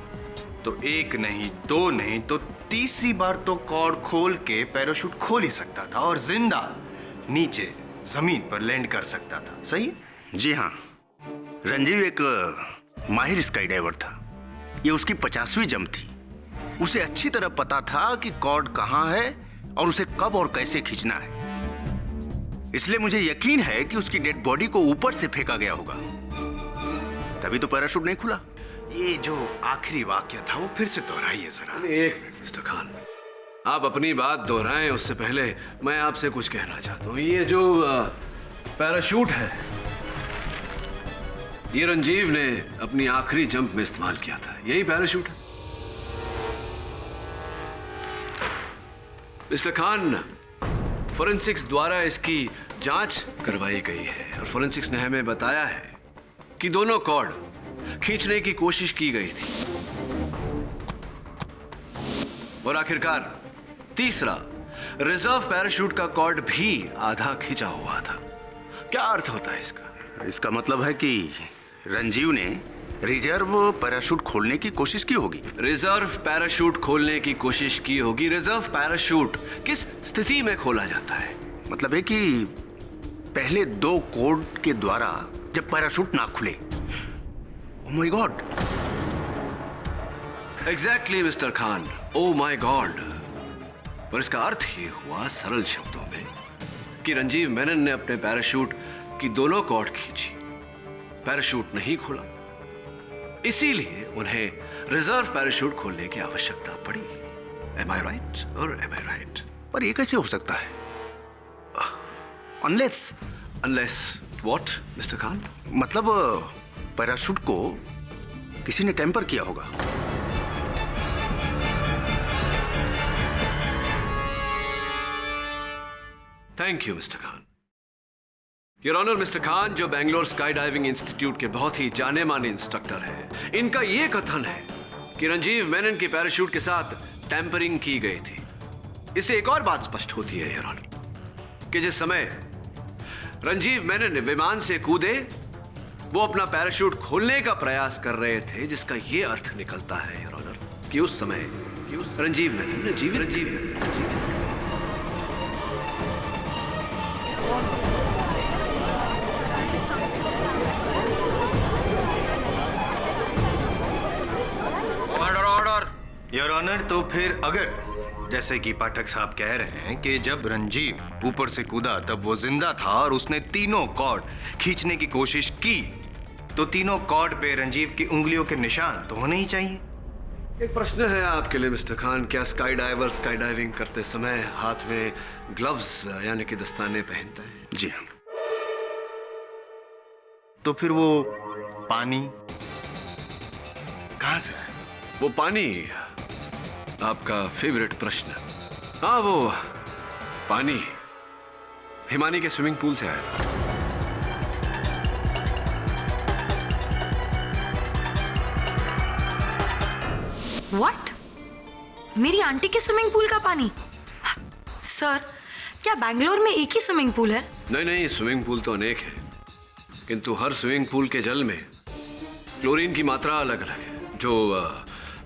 तो एक नहीं, दो नहीं, तो तीसरी बार तो कॉर्ड खोल के पैराशूट खोल ही सकता था और जिंदा नीचे जमीन पर लैंड कर सकता था। सही? जी हाँ, रंजीव एक माहिर स्काई डाइवर था। ये उसकी 50वीं जंप थी। उसे अच्छी तरह पता था कि कॉर्ड कहाँ है और उसे कब और कैसे खींचना है। इसलिए मुझे यकीन है कि उसकी डेड बॉडी को ऊपर से फेंका गया होगा तभी तो पैराशूट नहीं खुला। ये जो आखिरी वाक्य था वो फिर से दोहराइए जरा। एक मिनट मिस्टर खान, आप अपनी बात दोहराएं उससे पहले मैं आपसे कुछ कहना चाहता हूँ। ये जो पैराशूट है, ये रंजीव ने अपनी आखिरी जंप में इस्तेमाल किया था, यही पैराशूट है। मिस्टर खान, फोरेंसिक्स द्वारा इसकी जांच करवाई गई है और फोरेंसिक्स ने हमें बताया है कि दोनों कॉर्ड खींचने की कोशिश की गई थी और आखिरकार तीसरा रिजर्व पैराशूट का कॉर्ड भी आधा खींचा हुआ था। क्या अर्थ होता है इसका? इसका मतलब है कि रंजीव ने रिजर्व पैराशूट खोलने की कोशिश की होगी। रिजर्व पैराशूट खोलने की कोशिश की होगी। रिजर्व पैराशूट किस स्थिति में खोला जाता है? मतलब है कि पहले 2 कोड के द्वारा जब पैराशूट ना खुले। Oh my God. Exactly mister Khan, oh my God. पर इसका अर्थ ये हुआ सरल शब्दों में कि रंजीव मेनन ने अपने पैराशूट की दोनों कॉर्ड खींची, पैराशूट नहीं खुला, इसीलिए उन्हें रिजर्व पैराशूट खोलने की आवश्यकता पड़ी। Am I right or am I right? पर ये कैसे हो सकता है? Unless what, mister Khan? मतलब पैराशूट को किसी ने टेम्पर किया होगा। Thank you mister Khan. Your honour mister Khan, जो बेंगलोर स्काई डाइविंग इंस्टीट्यूट के बहुत ही जाने माने इंस्ट्रक्टर हैं, इनका यह कथन है कि रंजीव मेनन के पैराशूट के साथ टैंपरिंग की गई थी। इससे एक और बात स्पष्ट होती है योर ऑनर कि जिस समय रंजीव मेनन ने विमान से कूदे, वो अपना पैराशूट खोलने का प्रयास कर रहे थे, जिसका यह अर्थ निकलता है योर ऑनर कि उस समय रंजीव मेनन जीवित योर ऑनर, तो फिर अगर जैसे कि पाठक साहब कह रहे हैं कि जब रंजीव ऊपर से कूदा तब वो जिंदा था और उसने तीनों कॉर्ड खींचने की कोशिश की, तो तीनों कॉर्ड पे रंजीव की उंगलियों के निशान तो होने ही चाहिए। एक प्रश्न है आपके लिए मिस्टर खान, क्या स्काई डाइवर स्काई डाइविंग करते समय हाथ में ग्लव्स यानी कि दस्ताने पहनते हैं? जी हाँ। तो फिर वो पानी कहां से है? वो पानी, आपका फेवरेट प्रश्न। हाँ, वो पानी हिमानी के स्विमिंग पूल से आया था। What? मेरी आंटी के स्विमिंग पूल का पानी? सर, क्या बैंगलोर में एक ही स्विमिंग पूल है? नहीं, स्विमिंग पूल तो अनेक है, किंतु हर स्विमिंग पूल के जल में क्लोरीन की मात्रा अलग अलग है। जो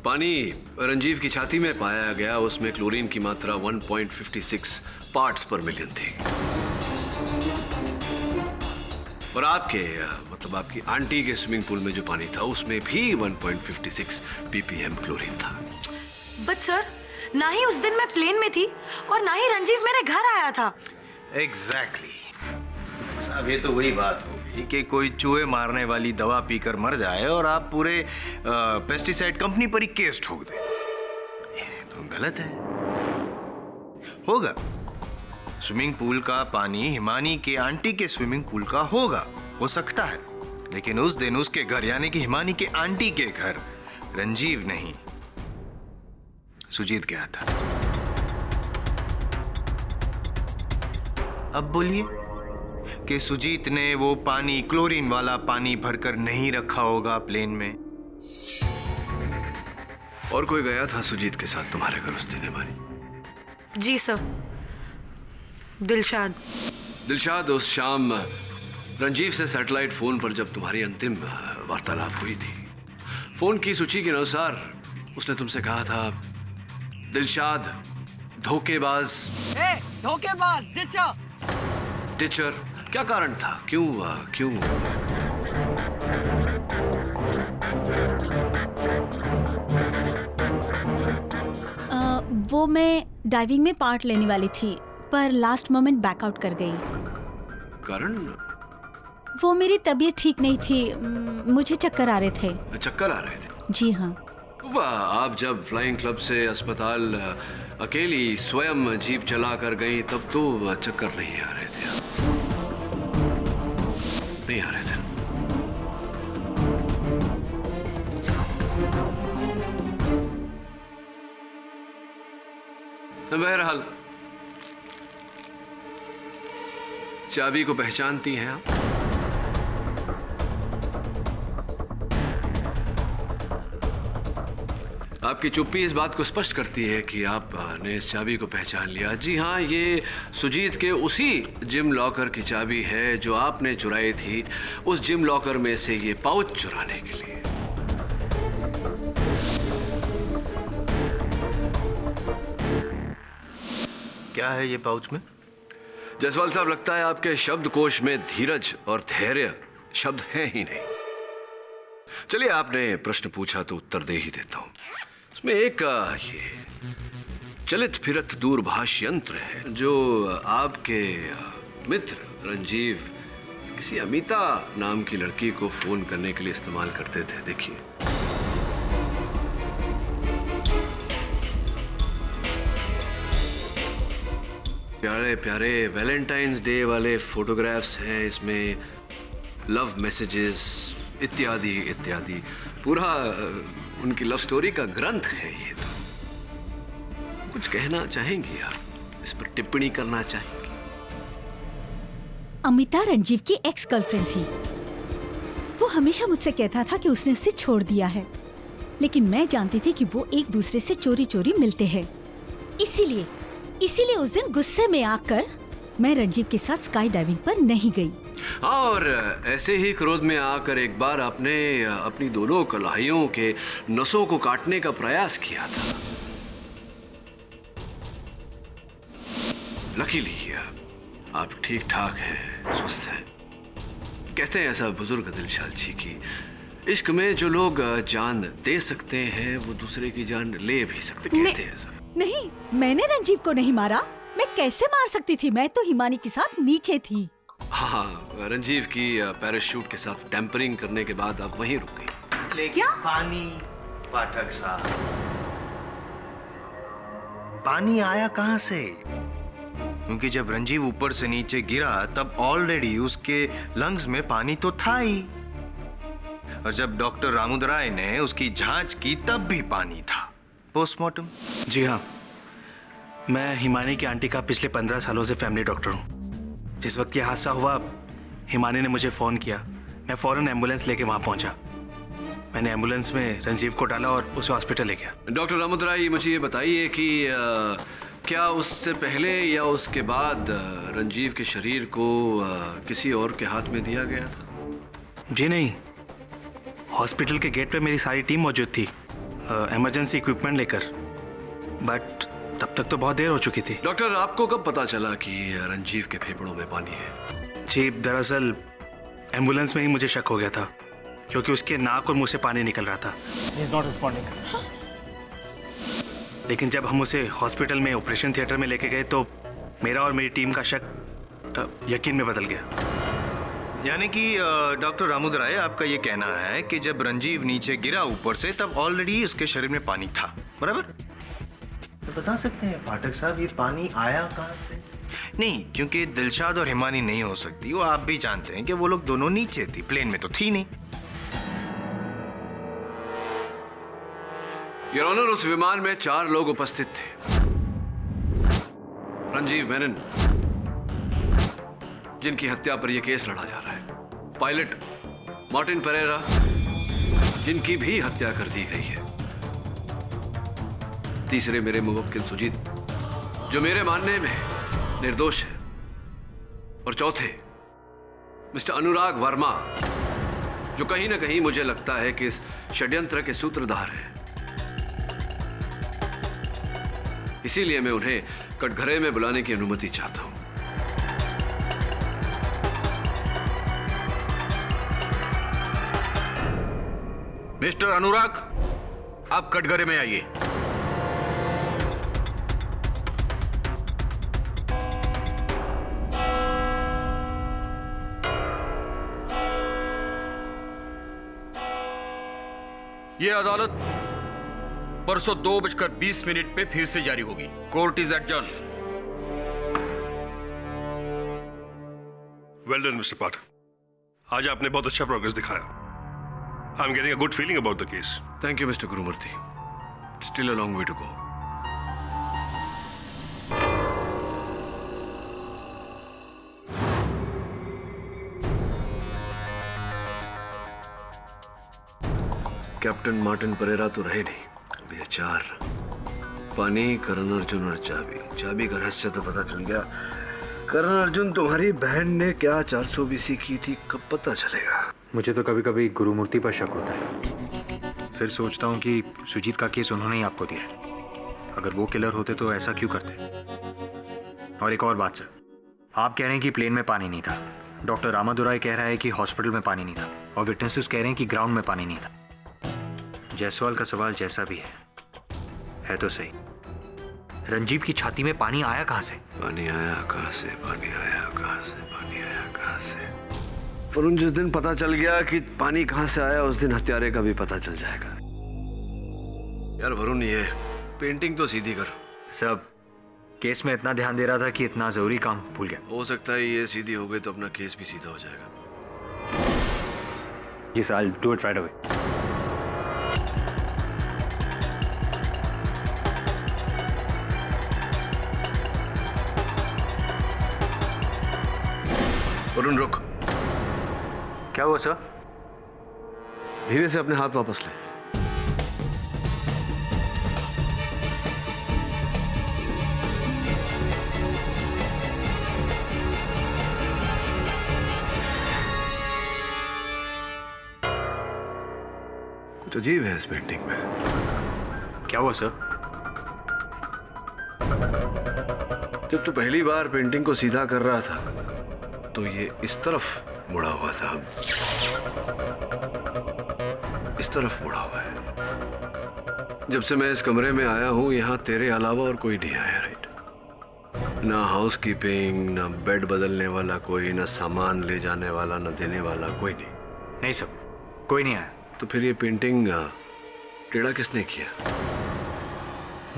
पानी रंजीव की छाती में पाया गया, उसमें क्लोरीन की मात्रा 1.56 पार्ट्स पर मिलियन थी और मतलब आपकी आंटी के स्विमिंग पूल में जो पानी था उसमें भी 1.56 ppm क्लोरीन था। बट सर, ना ही उस दिन मैं प्लेन में थी और ना ही रंजीव मेरे घर आया था। एग्जैक्टली साहब, ये तो वही बात होगी कि कोई चूहे मारने वाली दवा पीकर मर जाए और आप पूरे पेस्टिसाइड कंपनी पर ही केस ठोक दें। ये तो गलत है। होगा, स्विमिंग पूल का पानी हिमानी के आंटी के स्विमिंग पूल का होगा, हो सकता है, लेकिन उस दिन उसके घर यानी कि हिमानी के आंटी के घर रंजीव नहीं, सुजीत गया था। अब बोलिए कि सुजीत ने वो पानी, क्लोरीन वाला पानी भरकर नहीं रखा होगा प्लेन में। और कोई गया था सुजीत के साथ तुम्हारे घर उस दिन हिमानी? जी सर, दिलशाद उस शाम रंजीव से सैटेलाइट फोन पर जब तुम्हारी अंतिम वार्तालाप हुई थी, फोन की सूची के अनुसार उसने तुमसे कहा था, दिलशाद धोखेबाज। धोखेबाज टीचर, क्या कारण था? क्यों? वो मैं डाइविंग में पार्ट लेने वाली थी, पर लास्ट मोमेंट बैकआउट कर गई। कारण? वो मेरी तबीयत ठीक नहीं थी, मुझे चक्कर आ रहे थे। चक्कर आ रहे थे? जी हाँ। वाह, आप जब फ्लाइंग क्लब से अस्पताल अकेली स्वयं जीप चला कर गई तब तो चक्कर नहीं आ रहे थे। नहीं आ रहे थे। बहरहाल, चाबी को पहचानती हैं आप? आपकी चुप्पी इस बात को स्पष्ट करती है कि आपने इस चाबी को पहचान लिया। जी हाँ, ये सुजीत के उसी जिम लॉकर की चाबी है जो आपने चुराई थी उस जिम लॉकर में से ये पाउच चुराने के लिए। क्या है ये पाउच में? जसवाल साहब, लगता है आपके शब्दकोश में धीरज और धैर्य शब्द हैं ही नहीं। चलिए, आपने प्रश्न पूछा तो उत्तर दे ही देता हूं। इसमें एक ये चलित फिरत दूरभाष यंत्र है जो आपके मित्र रंजीव किसी अमिता नाम की लड़की को फोन करने के लिए इस्तेमाल करते थे। देखिए, प्यारे प्यारे वैलेंटाइंस डे वाले फोटोग्राफ्स हैं इसमें, लव मैसेजेस इत्यादि इत्यादि। पूरा उनकी लव स्टोरी का ग्रंथ है ये। तो कुछ कहना चाहेंगी आप, इस पर टिप्पणी करना चाहेंगी? अमिता रंजीव की एक्स गर्लफ्रेंड थी। वो हमेशा मुझसे कहता था कि उसने उसे छोड़ दिया है, लेकिन मैं जानती थी कि वो एक दूसरे से चोरी चोरी मिलते हैं। इसीलिए उस दिन गुस्से में आकर मैं रंजीव के साथ स्काई डाइविंग पर नहीं गई। और ऐसे ही क्रोध में आकर एक बार आपने अपनी दोनों कलाइयों के नसों को काटने का प्रयास किया था। लकीली आप ठीक ठाक हैं, स्वस्थ हैं। कहते हैं ऐसा बुजुर्ग दिलशाद जी की इश्क में जो लोग जान दे सकते हैं वो दूसरे की जान ले भी सकते। कहते हैं ऐसा। नहीं, मैंने रंजीव को नहीं मारा। मैं कैसे मार सकती थी? मैं तो हिमानी के साथ नीचे थी। हाँ, रंजीव की पैराशूट के साथ टेम्परिंग करने के बाद आप वहीं रुक गई। लेकिन पानी, पाठक साहब, पानी आया कहां से? क्योंकि जब रंजीव ऊपर से नीचे गिरा तब ऑलरेडी उसके लंग्स में पानी तो था ही, और जब डॉक्टर रामुदराय ने उसकी जांच की तब भी पानी था। पोस्टमार्टम? जी हाँ, मैं हिमानी की आंटी का पिछले 15 सालों से फैमिली डॉक्टर हूँ। जिस वक्त ये हादसा हुआ, हिमानी ने मुझे फ़ोन किया। मैं फ़ौरन एम्बुलेंस लेके वहाँ पहुँचा। मैंने एम्बुलेंस में रंजीव को डाला और उसे हॉस्पिटल ले गया। डॉक्टर रामुदराय, मुझे ये बताइए कि क्या उससे पहले या उसके बाद रंजीव के शरीर को किसी और के हाथ में दिया गया था? जी नहीं, हॉस्पिटल के गेट पे मेरी सारी टीम मौजूद थी, इमरजेंसी इक्विपमेंट लेकर। बट तब तक तो बहुत देर हो चुकी थी। डॉक्टर, आपको कब पता चला कि रंजीव के फेफड़ों में पानी है? जी, दरअसल एम्बुलेंस में ही मुझे शक हो गया था, क्योंकि उसके नाक और मुंह से पानी निकल रहा था। He is not responding. लेकिन जब हम उसे हॉस्पिटल में ऑपरेशन थिएटर में लेके गए तो मेरा और मेरी टीम का शक यकीन में बदल गया। यानी कि डॉक्टर रामुदराय, आपका ये कहना है कि जब रंजीव नीचे गिरा ऊपर से तब ऑलरेडी उसके शरीर में पानी था, बराबर? तो बता सकते हैं पाठक साहब, ये पानी आया कहाँ से? नहीं, क्योंकि दिलशाद और हिमानी नहीं हो सकती। वो आप भी जानते हैं कि वो लोग दोनों नीचे थी, प्लेन में तो थी नहीं। योर ऑनर, उस विमान में 4 लोग उपस्थित थे। रंजीव मेनन, जिनकी हत्या पर यह केस लड़ा जा रहा है। पायलट मार्टिन परेरा, जिनकी भी हत्या कर दी गई है। तीसरे मेरे मुवक्किल सुजीत, जो मेरे मानने में निर्दोष है। और चौथे मिस्टर अनुराग वर्मा, जो कहीं ना कहीं मुझे लगता है कि इस षड्यंत्र के सूत्रधार हैं। इसीलिए मैं उन्हें कटघरे में बुलाने की अनुमति चाहता हूं। मिस्टर अनुराग, आप कटघरे में आइए। ये अदालत परसों 2:20 पे फिर से जारी होगी। Court is adjourn. Well done mister Pathak, आज आपने बहुत अच्छा प्रोग्रेस दिखाया। I am getting a good feeling about the case. Thank you mister Gurumurthy. Still a long way to go. Captain Martin Pereira तो रहे नहीं, अब ये 4 पानी, करण अर्जुन और चाबी। चाबी का रहस्य तो पता चल गया। करण अर्जुन तुम्हारी बहन ने क्या 420 की थी, कब पता चलेगा? मुझे तो कभी कभी गुरुमूर्ति पर शक होता है। फिर सोचता हूँ कि सुजीत का केस उन्होंने ही आपको दिया है। अगर वो किलर होते तो ऐसा क्यों करते? और एक और बात सर, आप कह रहे हैं कि प्लेन में पानी नहीं था, डॉक्टर रामादुराई कह रहा है कि हॉस्पिटल में पानी नहीं था, और विटनेसेस कह रहे हैं कि ग्राउंड में पानी नहीं था। जायसवाल का सवाल जैसा भी है तो सही, रंजीव की छाती में पानी आया कहां से? पानी आया कहां से? पानी आया कहां से? पानी आया कहां से? वरुण, जिस दिन पता चल गया कि पानी कहां से आया, उस दिन हत्यारे का भी पता चल जाएगा। यार वरुण, ये पेंटिंग तो सीधी कर। सब केस में इतना ध्यान दे रहा था कि इतना जरूरी काम भूल गया। हो सकता है ये सीधी हो गई तो अपना केस भी सीधा हो जाएगा। जी sir, I will do it right away. Varun रुक। क्या हुआ सर? धीरे से अपने हाथ वापस ले। कुछ अजीब है इस पेंटिंग में। क्या हुआ सर? जब तू पहली बार पेंटिंग को सीधा कर रहा था तो ये इस तरफ मुड़ा हुआ था, इस तरफ मुड़ा हुआ है। जब से मैं इस कमरे में आया हूं, यहां तेरे अलावा और कोई नहीं आया, राइट? ना हाउसकीपिंग, ना बेड बदलने वाला कोई, ना सामान ले जाने वाला, ना देने वाला कोई नहीं। नहीं सर, कोई नहीं आया। तो फिर ये पेंटिंग टेढ़ा किसने किया?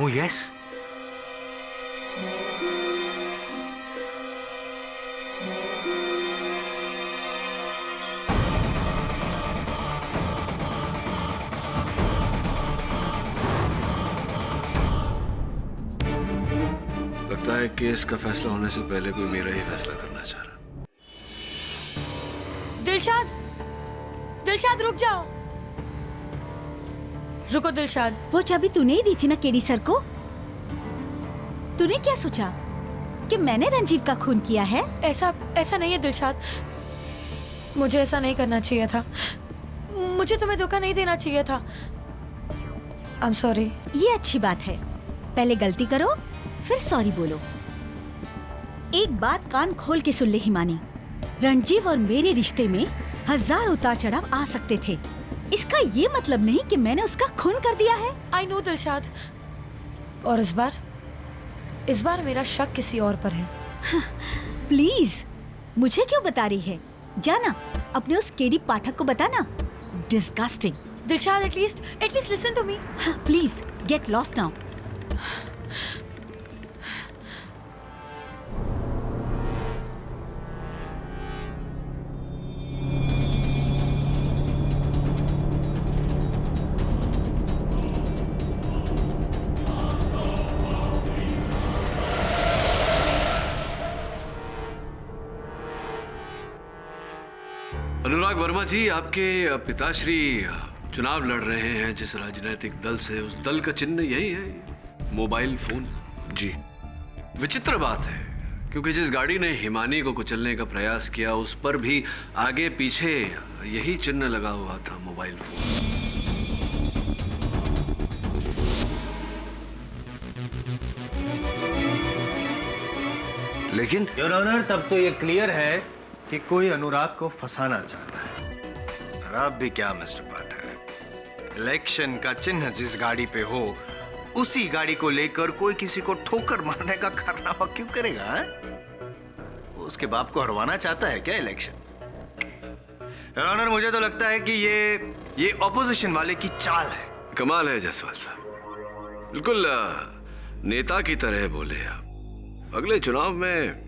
Oh yes. लगता है केस का फैसला होने से पहले कोई मेरा ही फैसला करना चाह रहा। दिलशाद, दिलशाद रुक जाओ। रुको दिलशाद। वो चाबी तूने ही दी थी ना केडी सर को? तूने क्या सोचा कि मैंने रंजीव का खून किया है? ऐसा नहीं है दिलशाद, मुझे ऐसा नहीं करना चाहिए था। मुझे तुम्हें धोखा नहीं देना चाहिए था। आई एम सॉरी। ये अच्छी बात है, पहले गलती करो फिर सॉरी बोलो। एक बात कान खोल के सुन ले हिमानी, रणजीव और मेरे रिश्ते में 1000 उतार चढ़ाव आ सकते थे। इसका ये मतलब नहीं कि मैंने उसका खून कर दिया है। आई नो दिलशाद, और इस बार मेरा शक किसी और पर है। प्लीज, मुझे क्यों बता रही है? जाना अपने उस केडी पाठक को बताना। Disgusting. Dilshad, at least listen to me. Please get lost now. Anurag Verma ji, आपके पिताश्री चुनाव लड़ रहे हैं जिस राजनीतिक दल से, उस दल का चिन्ह यही है, मोबाइल फोन। जी, विचित्र बात है क्योंकि जिस गाड़ी ने हिमानी को कुचलने का प्रयास किया उस पर भी आगे पीछे यही चिन्ह लगा हुआ था, मोबाइल फोन। लेकिन योर ऑनर, तब तो ये क्लियर है कि कोई अनुराग को फंसाना चाहता है। और आप भी क्या मिस्टर पाठक, इलेक्शन का चिन्ह जिस गाड़ी पे हो उसी गाड़ी को लेकर कोई किसी को ठोकर मारने का कारनामा क्यों करेगा? उसके बाप को हरवाना चाहता है क्या इलेक्शन? योर ऑनर, मुझे तो लगता है कि ये ये ऑपोजिशन वाले की चाल है। कमाल है जायसवाल साहब, बिल्कुल नेता की तरह बोले आप। अगले चुनाव में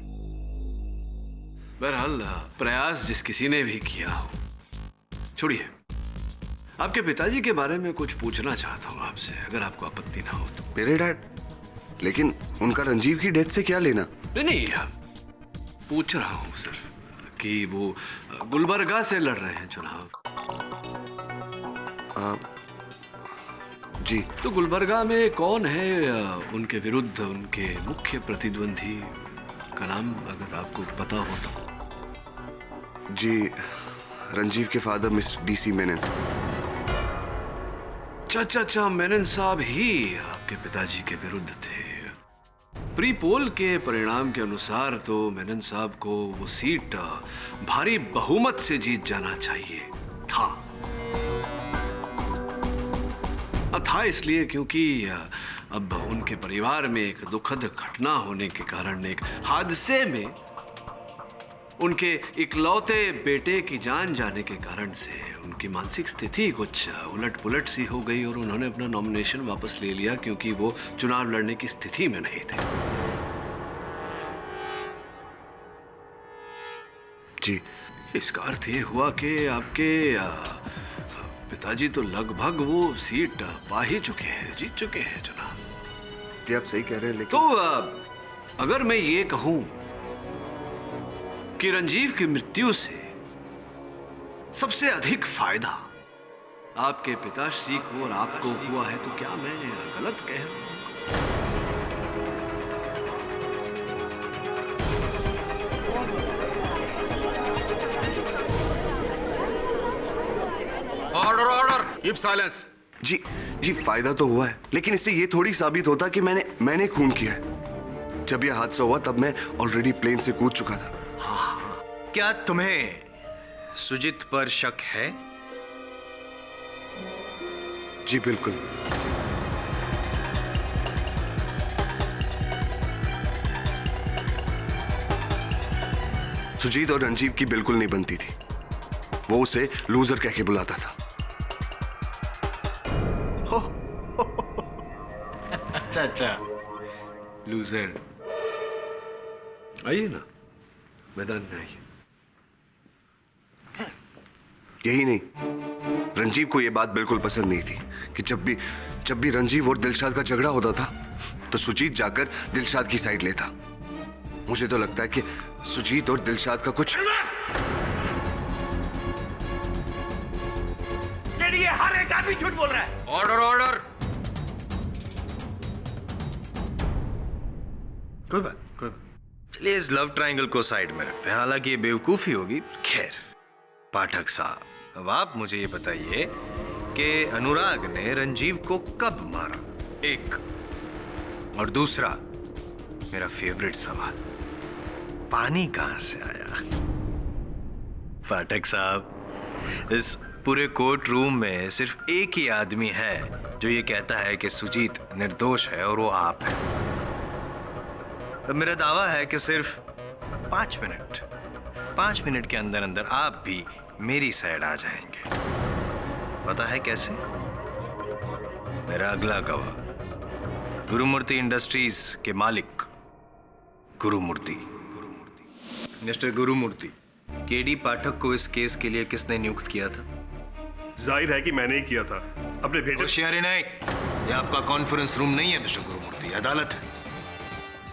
बहरहाल प्रयास जिस किसी ने भी किया हो, छोड़िए, आपके पिताजी के बारे में कुछ पूछना चाहता हूँ आपसे, अगर आपको आपत्ति ना हो तो। मेरे डैड? लेकिन उनका रंजीव की डेथ से क्या लेना? नहीं, पूछ रहा हूँ सिर्फ कि वो गुलबर्गा से लड़ रहे हैं चुनाव। जी। तो गुलबर्गा में कौन है उनके विरुद्ध उनके मुख्य प्रतिद्वंदी का नाम, अगर आपको पता हो तो? जी, रंजीव के फादर मिस्टर डीसी मेनन। अच्छा, मेनन साहब ही आपके पिताजी के विरुद्ध थे। प्री पोल के परिणाम के अनुसार तो मेनन साहब को वो सीट भारी बहुमत से जीत जाना चाहिए था। था इसलिए क्योंकि अब उनके परिवार में एक दुखद घटना होने के कारण, एक हादसे में उनके इकलौते बेटे की जान जाने के कारण से उनकी मानसिक स्थिति कुछ उलट पुलट सी हो गई और उन्होंने अपना नॉमिनेशन वापस ले लिया, क्योंकि वो चुनाव लड़ने की स्थिति में नहीं थे। जी। इसका अर्थ ये हुआ कि आपके पिताजी तो लगभग वो सीट पा ही चुके हैं, जीत चुके हैं चुनाव। ये आप सही कह रहे हैं, लेकिन तो अगर मैं ये कहूं कि रंजीव की मृत्यु से सबसे अधिक फायदा आपके पिताश्री को और आपको हुआ है, तो क्या मैं गलत कह रहा हूं? Order, keep silence. जी, फायदा तो हुआ है, लेकिन इससे ये थोड़ी साबित होता कि मैंने खून किया है। जब यह हादसा हुआ तब मैं ऑलरेडी प्लेन से कूद चुका था। क्या तुम्हें सुजीत पर शक है? जी बिल्कुल। सुजीत और रंजीव की बिल्कुल नहीं बनती थी। वो उसे लूजर कह के बुलाता था। अच्छा, लूजर। आइए ना, मैदान में आइए। यही नहीं, रंजीव को यह बात बिल्कुल पसंद नहीं थी कि जब भी रंजीव और दिलशाद का झगड़ा होता था तो सुजीत जाकर दिलशाद की साइड लेता। मुझे तो लगता है कि सुजीत और दिलशाद का कुछ ये हर एक आदमी झूठ बोल रहा है। ऑर्डर। कोई बात। चलिए इस लव ट्रायंगल को साइड में रखते हैं, हालांकि ये बेवकूफी होगी। खैर पाठक साहब, अब आप मुझे ये बताइए कि अनुराग ने रंजीव को कब मारा? एक, और दूसरा मेरा फेवरेट सवाल, पानी कहां से आया? पाठक साहब, इस पूरे कोर्ट रूम में सिर्फ एक ही आदमी है जो ये कहता है कि सुजीत निर्दोष है, और वो आप हैं। अब मेरा दावा है कि सिर्फ 5 मिनट के अंदर अंदर आप भी मेरी साइड आ जाएंगे। पता है कैसे? मेरा अगला गवाह गुरुमूर्ति इंडस्ट्रीज के मालिक गुरुमूर्ति। मिस्टर गुरुमूर्ति, केडी पाठक को इस केस के लिए किसने नियुक्त किया था? जाहिर है कि मैंने ही किया था, अपने बेटे। होशियारी नहीं, ये आपका कॉन्फ्रेंस रूम नहीं है मिस्टर गुरुमूर्ति, अदालत है।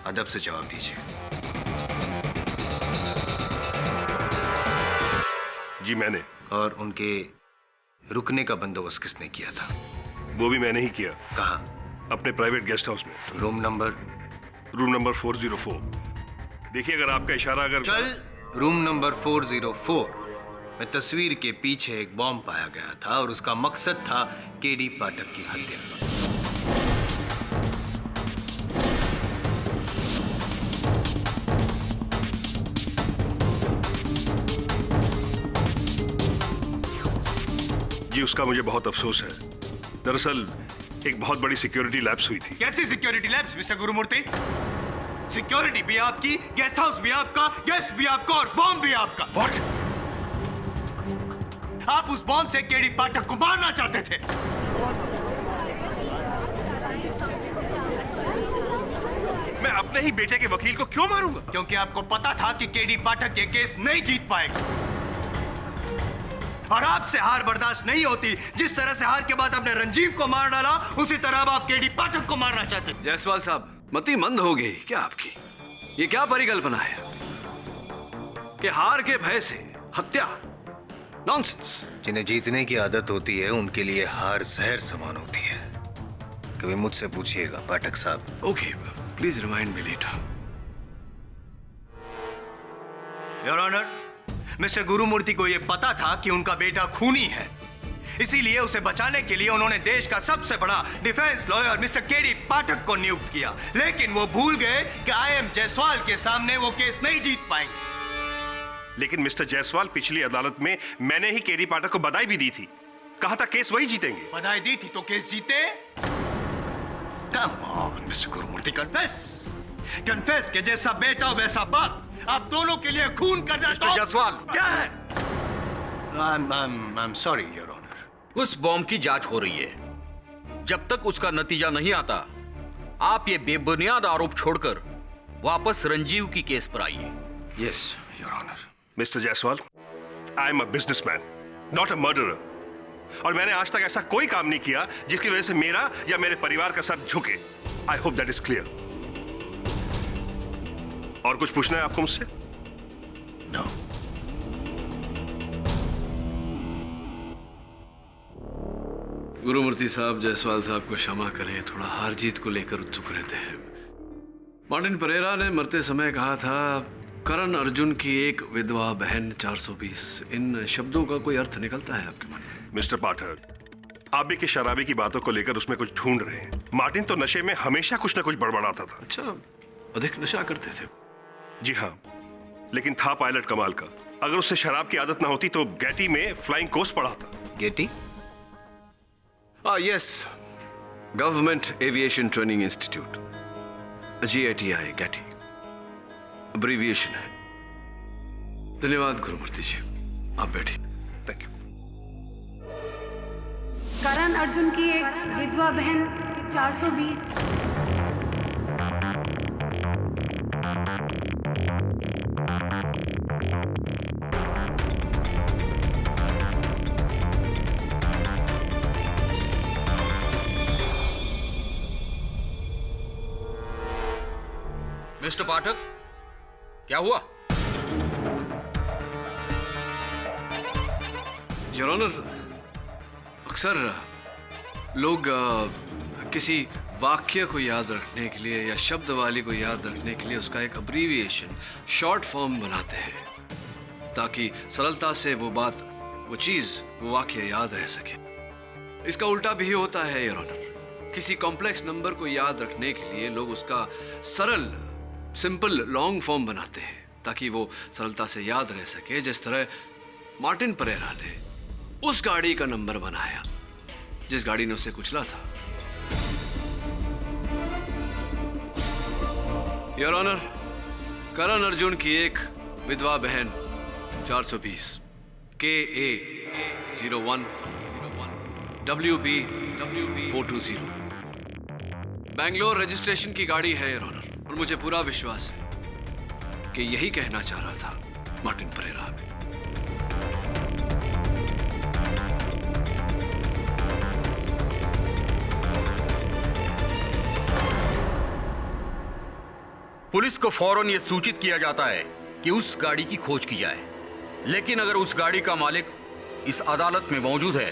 अदब से जवाब दीजिए। जी मैंने। और उनके रुकने का बंदोबस्त किसने किया था? वो भी मैंने ही किया। कहाँ? अपने प्राइवेट गेस्ट हाउस में। Room number 404। देखिए, अगर आपका इशारा कल रूम नंबर 404 में तस्वीर के पीछे एक बॉम्ब पाया गया था और उसका मकसद था केडी पाठक की हत्या। जी, उसका मुझे बहुत अफसोस है। दरअसल एक बहुत बड़ी सिक्योरिटी लैप्स हुई थी। कैसी security lapse mister Gurumurthy? Security भी आपकी, गेस्ट हाउस भी आपका, गेस्ट भी आपका और बॉम्ब भी आपका। व्हाट? आप उस बॉम्ब से केडी पाठक को मारना चाहते थे। मैं अपने ही बेटे के वकील को क्यों मारूंगा? क्योंकि आपको पता था कि केडी पाठक ये केस नहीं जीत पाएगा और आपसे हार बर्दाश्त नहीं होती। जिस तरह से हार के बाद आपने रंजीव को मार डाला, उसी तरह अब आप केडी पाठक को मारना चाहते। जायसवाल साहब, मति मंद हो गई क्या आपकी? ये क्या परिकल्पना है कि हार के भय से हत्या? नॉनसेंस। जिन्हें जीतने की आदत होती है उनके लिए हार जहर समान होती है। कभी मुझसे पूछिएगा पाठक साहब। Okay, please remind me later. Your honour, mister Gurumurthy को यह पता था कि उनका बेटा खूनी है, इसीलिए उसे बचाने के लिए उन्होंने देश का सबसे बड़ा defence lawyer mister KD Pathak को नियुक्त किया। लेकिन वो भूल गए कि आई.एम. जायसवाल के सामने वो केस नहीं जीत पाएंगे। लेकिन मिस्टर जायसवाल, पिछली अदालत में मैंने ही केडी पाठक को बधाई भी दी थी। कहा था केस वही जीतेंगे। बधाई दी थी तो केस जीते? Come on mister Gurumurthy, confess कि जैसा बेटा वैसा बाप, आप दोनों के लिए खून करना। मिस्टर जायसवाल, क्या है? I'm sorry, Your Honor. उस बॉम्ब की जांच हो रही है। जब तक उसका नतीजा नहीं आता, आप ये बेबुनियाद आरोप छोड़कर वापस रंजीव की केस पर आइए। Yes, Your Honor. Mister Jaiswal, I am a businessman, not a murderer. और मैंने आज तक ऐसा कोई काम नहीं किया जिसकी वजह से मेरा या मेरे परिवार का सर झुके। I hope that is clear. और कुछ पूछना है आपको मुझसे? नो। गुरुमूर्ति साहब, जायसवाल साहब को क्षमा करें, थोड़ा हार जीत को लेकर उत्सुक रहते हैं। मार्टिन परेरा ने मरते समय कहा था, करण अर्जुन की एक विधवा बहन 420। इन शब्दों का कोई अर्थ निकलता है आपके मन में? मिस्टर पाठक, आप भी कि शराबी की बातों को लेकर उसमें कुछ ढूंढ रहे हैं। मार्टिन तो नशे में हमेशा कुछ ना कुछ बड़बड़ाता था। अच्छा, अधिक नशा करते थे? जी हाँ, लेकिन था पायलट कमाल का। अगर उससे शराब की आदत ना होती तो गैटी में फ्लाइंग कोर्स पढ़ाता। GATI? Yes, government aviation training institute, GATI, GATI abbreviation है। धन्यवाद गुरुमूर्ति जी, आप बैठिए। Thank you. करण अर्जुन की एक विधवा बहन 420। मिस्टर पाठक, क्या हुआ? योर ऑनर, अक्सर लोग किसी वाक्य को याद रखने के लिए या शब्दवाली को याद रखने के लिए उसका एक अब्रीविएशन, शॉर्ट फॉर्म बनाते हैं ताकि सरलता से वो बात, वो चीज, वो वाक्य याद रह सके। इसका उल्टा भी होता है योर ऑनर। किसी कॉम्प्लेक्स नंबर को याद रखने के लिए लोग उसका सरल, सिंपल लॉन्ग फॉर्म बनाते हैं ताकि वो सरलता से याद रह सके। जिस तरह मार्टिन परेरा ने उस गाड़ी का नंबर बनाया जिस गाड़ी ने उसे कुचला था। योर ऑनर, करण अर्जुन की एक विधवा बहन 420, KA 01 WB 420 बैंगलोर रजिस्ट्रेशन की गाड़ी है योर ऑनर। और मुझे पूरा विश्वास है कि यही कहना चाह रहा था मार्टिन परेरा। पुलिस को फौरन यह सूचित किया जाता है कि उस गाड़ी की खोज की जाए। लेकिन अगर उस गाड़ी का मालिक इस अदालत में मौजूद है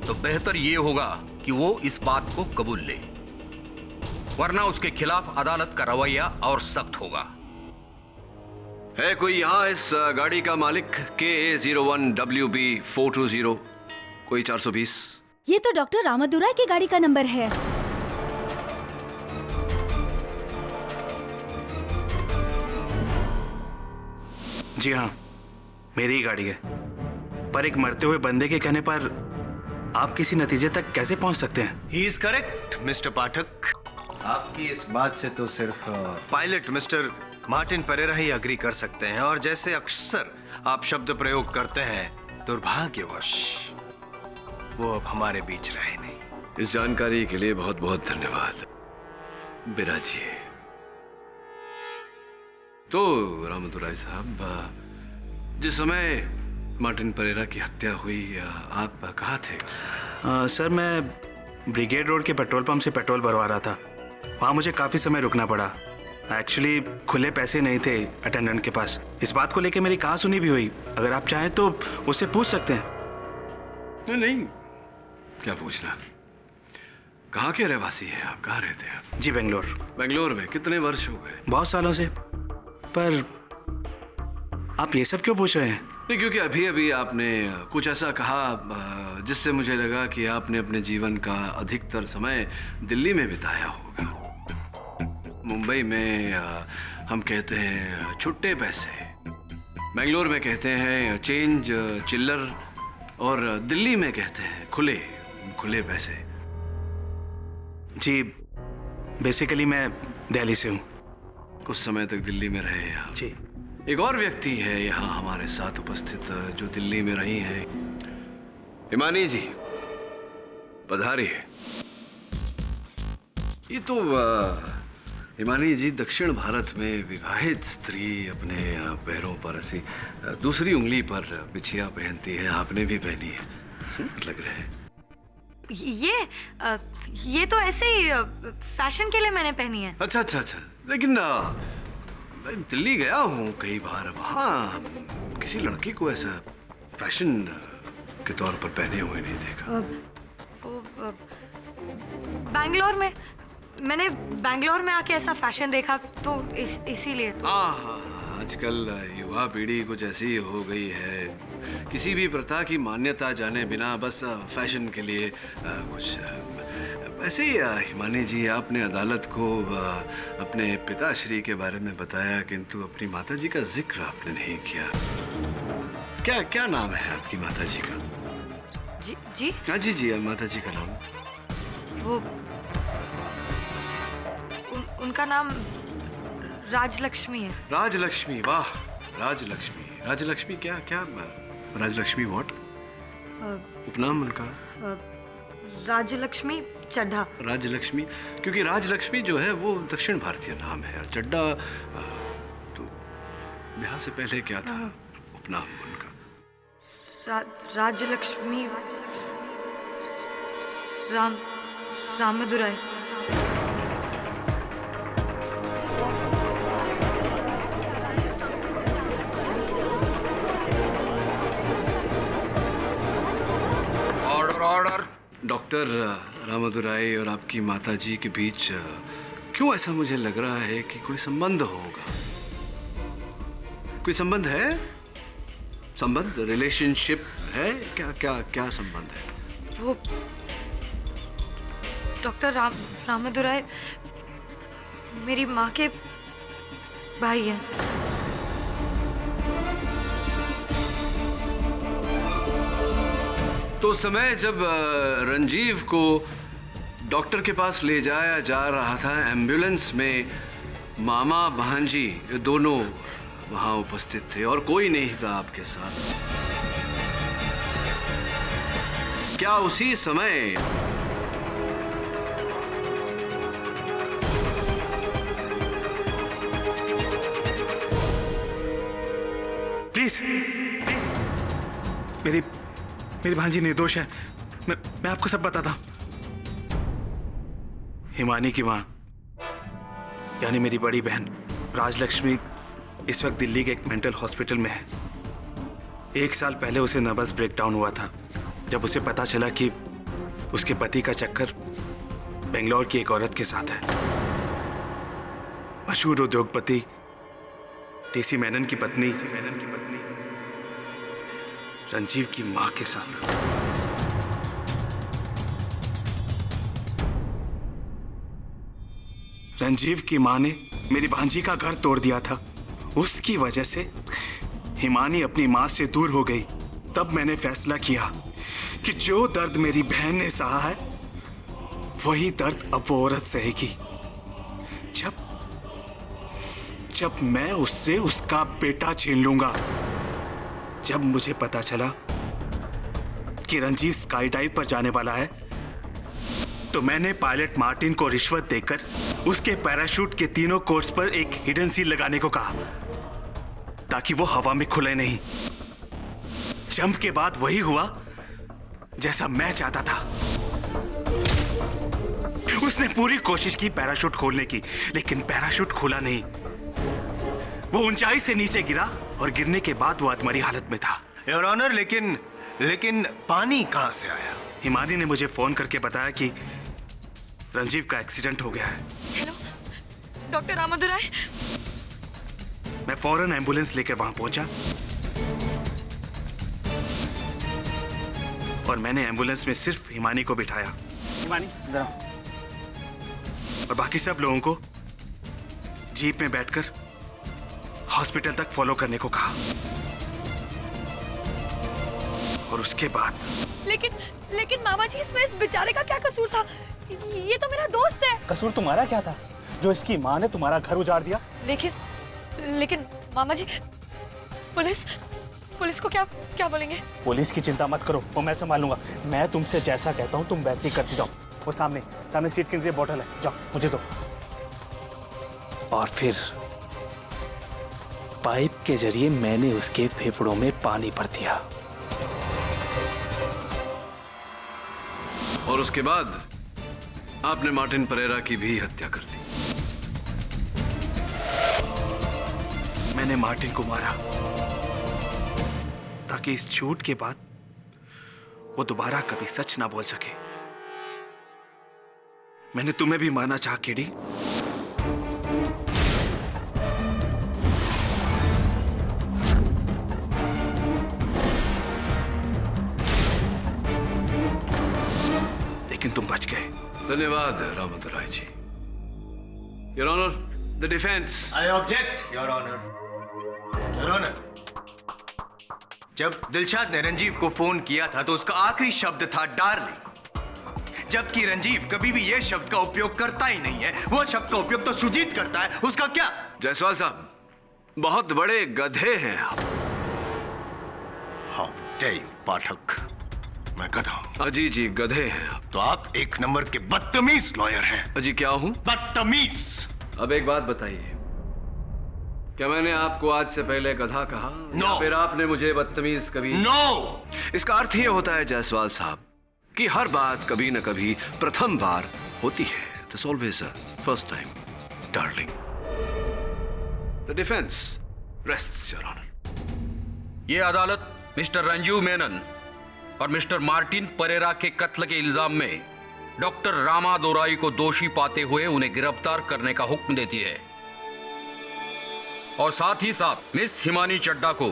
तो बेहतर यह होगा कि वो इस बात को कबूल ले, वरना उसके खिलाफ अदालत का रवैया और सख्त होगा। है कोई यहाँ इस गाड़ी का मालिक? KA 01 WB 420, कोई 420? ये तो डॉक्टर रामादुराई की गाड़ी का नंबर है। जी हाँ, मेरी ही गाड़ी है। पर एक मरते हुए बंदे के कहने पर आप किसी नतीजे तक कैसे पहुंच सकते हैं? ही इज करेक्ट मिस्टर पाठक। आपकी इस बात से तो सिर्फ पायलट मिस्टर मार्टिन परेरा ही अग्री कर सकते हैं। और जैसे अक्सर आप शब्द प्रयोग करते हैं, दुर्भाग्यवश वो अब हमारे बीच रहे नहीं। इस जानकारी के लिए बहुत बहुत धन्यवाद बिराजी। तो रामदुराई साहब, जिस समय मार्टिन परेरा की हत्या हुई, आप कहाँ थे उस समय? सर, मैं ब्रिगेड रोड के पेट्रोल पंप से पेट्रोल भरवा रहा था। वहाँ मुझे काफ़ी समय रुकना पड़ा। एक्चुअली खुले पैसे नहीं थे अटेंडेंट के पास। इस बात को लेके मेरी कहासुनी भी हुई। अगर आप चाहें तो उससे पूछ सकते हैं। नहीं, क्या पूछना। कहाँ के रहवासी हैं आप? कहाँ रहते हैं? जी, बेंगलोर। बेंगलोर में कितने वर्ष हो गए? बहुत सालों से। पर आप ये सब क्यों पूछ रहे हैं? नहीं, क्योंकि अभी अभी आपने कुछ ऐसा कहा जिससे मुझे लगा कि आपने अपने जीवन का अधिकतर समय दिल्ली में बिताया होगा। मुंबई में हम कहते हैं छुट्टे पैसे, बेंगलोर में कहते हैं चेंज चिल्लर, और दिल्ली में कहते हैं खुले पैसे। जी, बेसिकली मैं दिल्ली से हूँ। कुछ समय तक दिल्ली में रहे हैं। जी। एक और व्यक्ति है यहाँ हमारे साथ उपस्थित जो दिल्ली में रही हैं। हिमानी जी, पधारिए। ये तो हिमानी जी दक्षिण भारत में विवाहित स्त्री अपने पैरों पर ऐसी दूसरी उंगली पर बिछिया पहनती है। आपने भी पहनी है, सुंदर लग रहे हैं। ये तो ऐसे ही फैशन के लिए मैंने पहनी है। अच्छा, लेकिन मैं दिल्ली गया हूँ कई बार, वहाँ किसी लड़की को ऐसा फैशन के तौर पर पहने हुए नहीं देखा। बैंगलोर में मैंने बैंगलोर में आके ऐसा फैशन देखा, तो इसीलिए तो। आजकल युवा पीढ़ी कुछ ऐसी हो गई है, किसी भी प्रथा की मान्यता जाने बिना बस फैशन के लिए कुछ। ऐसे ही हिमानी जी, आपने अदालत को अपने पिताश्री के बारे में बताया, किंतु अपनी माताजी का जिक्र आपने नहीं किया। क्या नाम है आपकी माताजी का? जी? हाँ जी, माताजी का नाम। वो उनका नाम राजलक्ष्मी है। राजलक्ष्मी, वाह, राजलक्ष्मी क्या राजलक्ष्मी व्हाट? उपनाम उनका? राजलक्ष्मी चड्ढा। राजलक्ष्मी, क्योंकि राजलक्ष्मी जो है वो दक्षिण भारतीय नाम है, और चड्ढा तो ब्याह से पहले क्या था उपनाम उनका? राजलक्ष्मी रामदुराई। ऑर्डर। डॉक्टर रामदुराई और आपकी माताजी के बीच क्यों ऐसा मुझे लग रहा है कि कोई संबंध होगा? कोई संबंध है? संबंध, रिलेशनशिप है? क्या संबंध है? वो डॉक्टर रामदुराई मेरी माँ के भाई हैं। तो समय जब रंजीव को डॉक्टर के पास ले जाया जा रहा था एम्बुलेंस में, मामा भांजी दोनों वहां उपस्थित थे और कोई नहीं था आपके साथ। क्या उसी समय प्लीज मेरी भांजी निर्दोष है। मैं आपको सब बताता हूं। हिमानी की मां यानी मेरी बड़ी बहन राजलक्ष्मी इस वक्त दिल्ली के एक मेंटल हॉस्पिटल में है। 1 साल पहले उसे नर्वस ब्रेकडाउन हुआ था जब उसे पता चला कि उसके पति का चक्कर बेंगलोर की एक औरत के साथ है। मशहूर उद्योगपति टीसी मेनन की पत्नी रंजीव की मां के साथ। रंजीव की मां ने मेरी भांजी का घर तोड़ दिया था। उसकी वजह से हिमानी अपनी मां से दूर हो गई। तब मैंने फैसला किया कि जो दर्द मेरी बहन ने सहा है वही दर्द अब वो औरत सहेगी। जब मैं उससे उसका बेटा छीन लूंगा। जब मुझे पता चला कि रंजीव स्काई डाइव पर जाने वाला है, तो मैंने पायलट मार्टिन को रिश्वत देकर उसके पैराशूट के तीनों कोर्स पर एक हिडन सील लगाने को कहा, ताकि वो हवा में खुले नहीं। जंप के बाद वही हुआ जैसा मैं चाहता था। उसने पूरी कोशिश की पैराशूट खोलने की, लेकिन पैराशूट खुला नहीं। वो ऊंचाई से नीचे गिरा और गिरने के बाद वो अधमरी हालत में था। योर ऑनर, लेकिन पानी कहां से आया? हिमानी ने मुझे फोन करके बताया कि रंजीव का एक्सीडेंट हो गया है। Hello, doctor Ramadurai. मैं फौरन एम्बुलेंस लेकर वहां पहुंचा और मैंने एम्बुलेंस में सिर्फ हिमानी को बिठाया। हिमानी, इधर आओ। और बाकी सब लोगों को जीप में बैठकर हॉस्पिटल तक फॉलो करने को कहा। और उसके बाद लेकिन मामा जी, इसमें इस बेचारे का क्या कसूर था? ये तो मेरा दोस्त है। कसूर तुम्हारा क्या था जो इसकी माँ ने तुम्हारा घर उजाड़ दिया? लेकिन मामा जी, पुलिस को क्या बोलेंगे? पुलिस की चिंता मत करो, वो मैं संभाल लूंगा। मैं तुमसे जैसा कहता हूँ तुम वैसे ही करती जाओ। वो सामने सीट के नीचे बोतल है, जाओ मुझे दो। और फिर पाइप के जरिए मैंने उसके फेफड़ों में पानी भर दिया। और उसके बाद आपने मार्टिन परेरा की भी हत्या कर दी। मैंने मार्टिन को मारा ताकि इस झूठ के बाद वो दोबारा कभी सच ना बोल सके। मैंने तुम्हें भी मारना चाहा, केडी। लेकिन तुम बच गए। धन्यवाद Ramadurai ji. Your honour, the defence. I object, your honour. Your honour, जब दिलशाद ने रंजीव को फोन किया था तो उसका आखिरी शब्द था डार्लिंग, जबकि रंजीव कभी भी यह शब्द का उपयोग करता ही नहीं है। वो शब्द का उपयोग तो सुजीत करता है, उसका क्या? जायसवाल साहब, बहुत बड़े गधे हैं आप। हाउ डेयर यू पाठक, मैं गधा हूं? अजी जी, गधे हैं आप। तो आप एक नंबर के बदतमीज लॉयर हैं। अजी क्या हूं? बदतमीज। अब एक बात बताइए, क्या मैंने आपको आज से पहले गधा कहा? No. फिर आपने मुझे बदतमीज कभी? No. इसका अर्थ ये होता है जायसवाल साहब कि हर बात कभी न कभी प्रथम बार होती है। There's always a first time, darling. The defense rests, Your Honor. ये अदालत मिस्टर रंजीव मेनन और मिस्टर मार्टिन परेरा के कत्ल के इल्जाम में डॉक्टर रामादुराई को दोषी पाते हुए उन्हें गिरफ्तार करने का हुक्म देती है और साथ ही साथ मिस हिमानी चड्डा को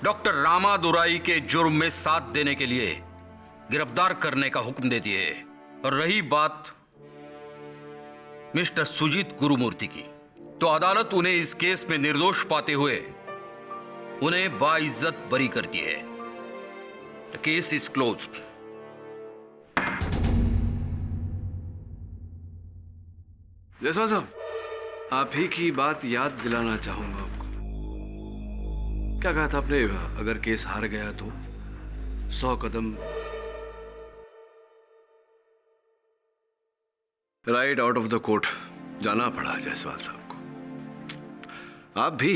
डॉक्टर रामादुराई के जुर्म में साथ देने के लिए गिरफ्तार करने का हुक्म देती है। और रही बात मिस्टर सुजीत गुरुमूर्ति की, तो अदालत उन्हें इस केस में निर्दोष पाते हुए उन्हें बाइज्जत बरी करती है। The case is closed. Jaiswal साहब, आप ही की बात याद दिलाना चाहूंगा आपको। क्या कहा था आपने? अगर केस हार गया तो 100 कदम right out of the court जाना पड़ा जायसवाल साहब को। आप भी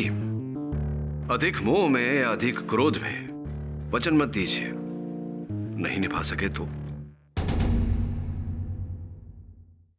अधिक मोह में या अधिक क्रोध में वचन मत दीजिए। नहीं निभा सके तो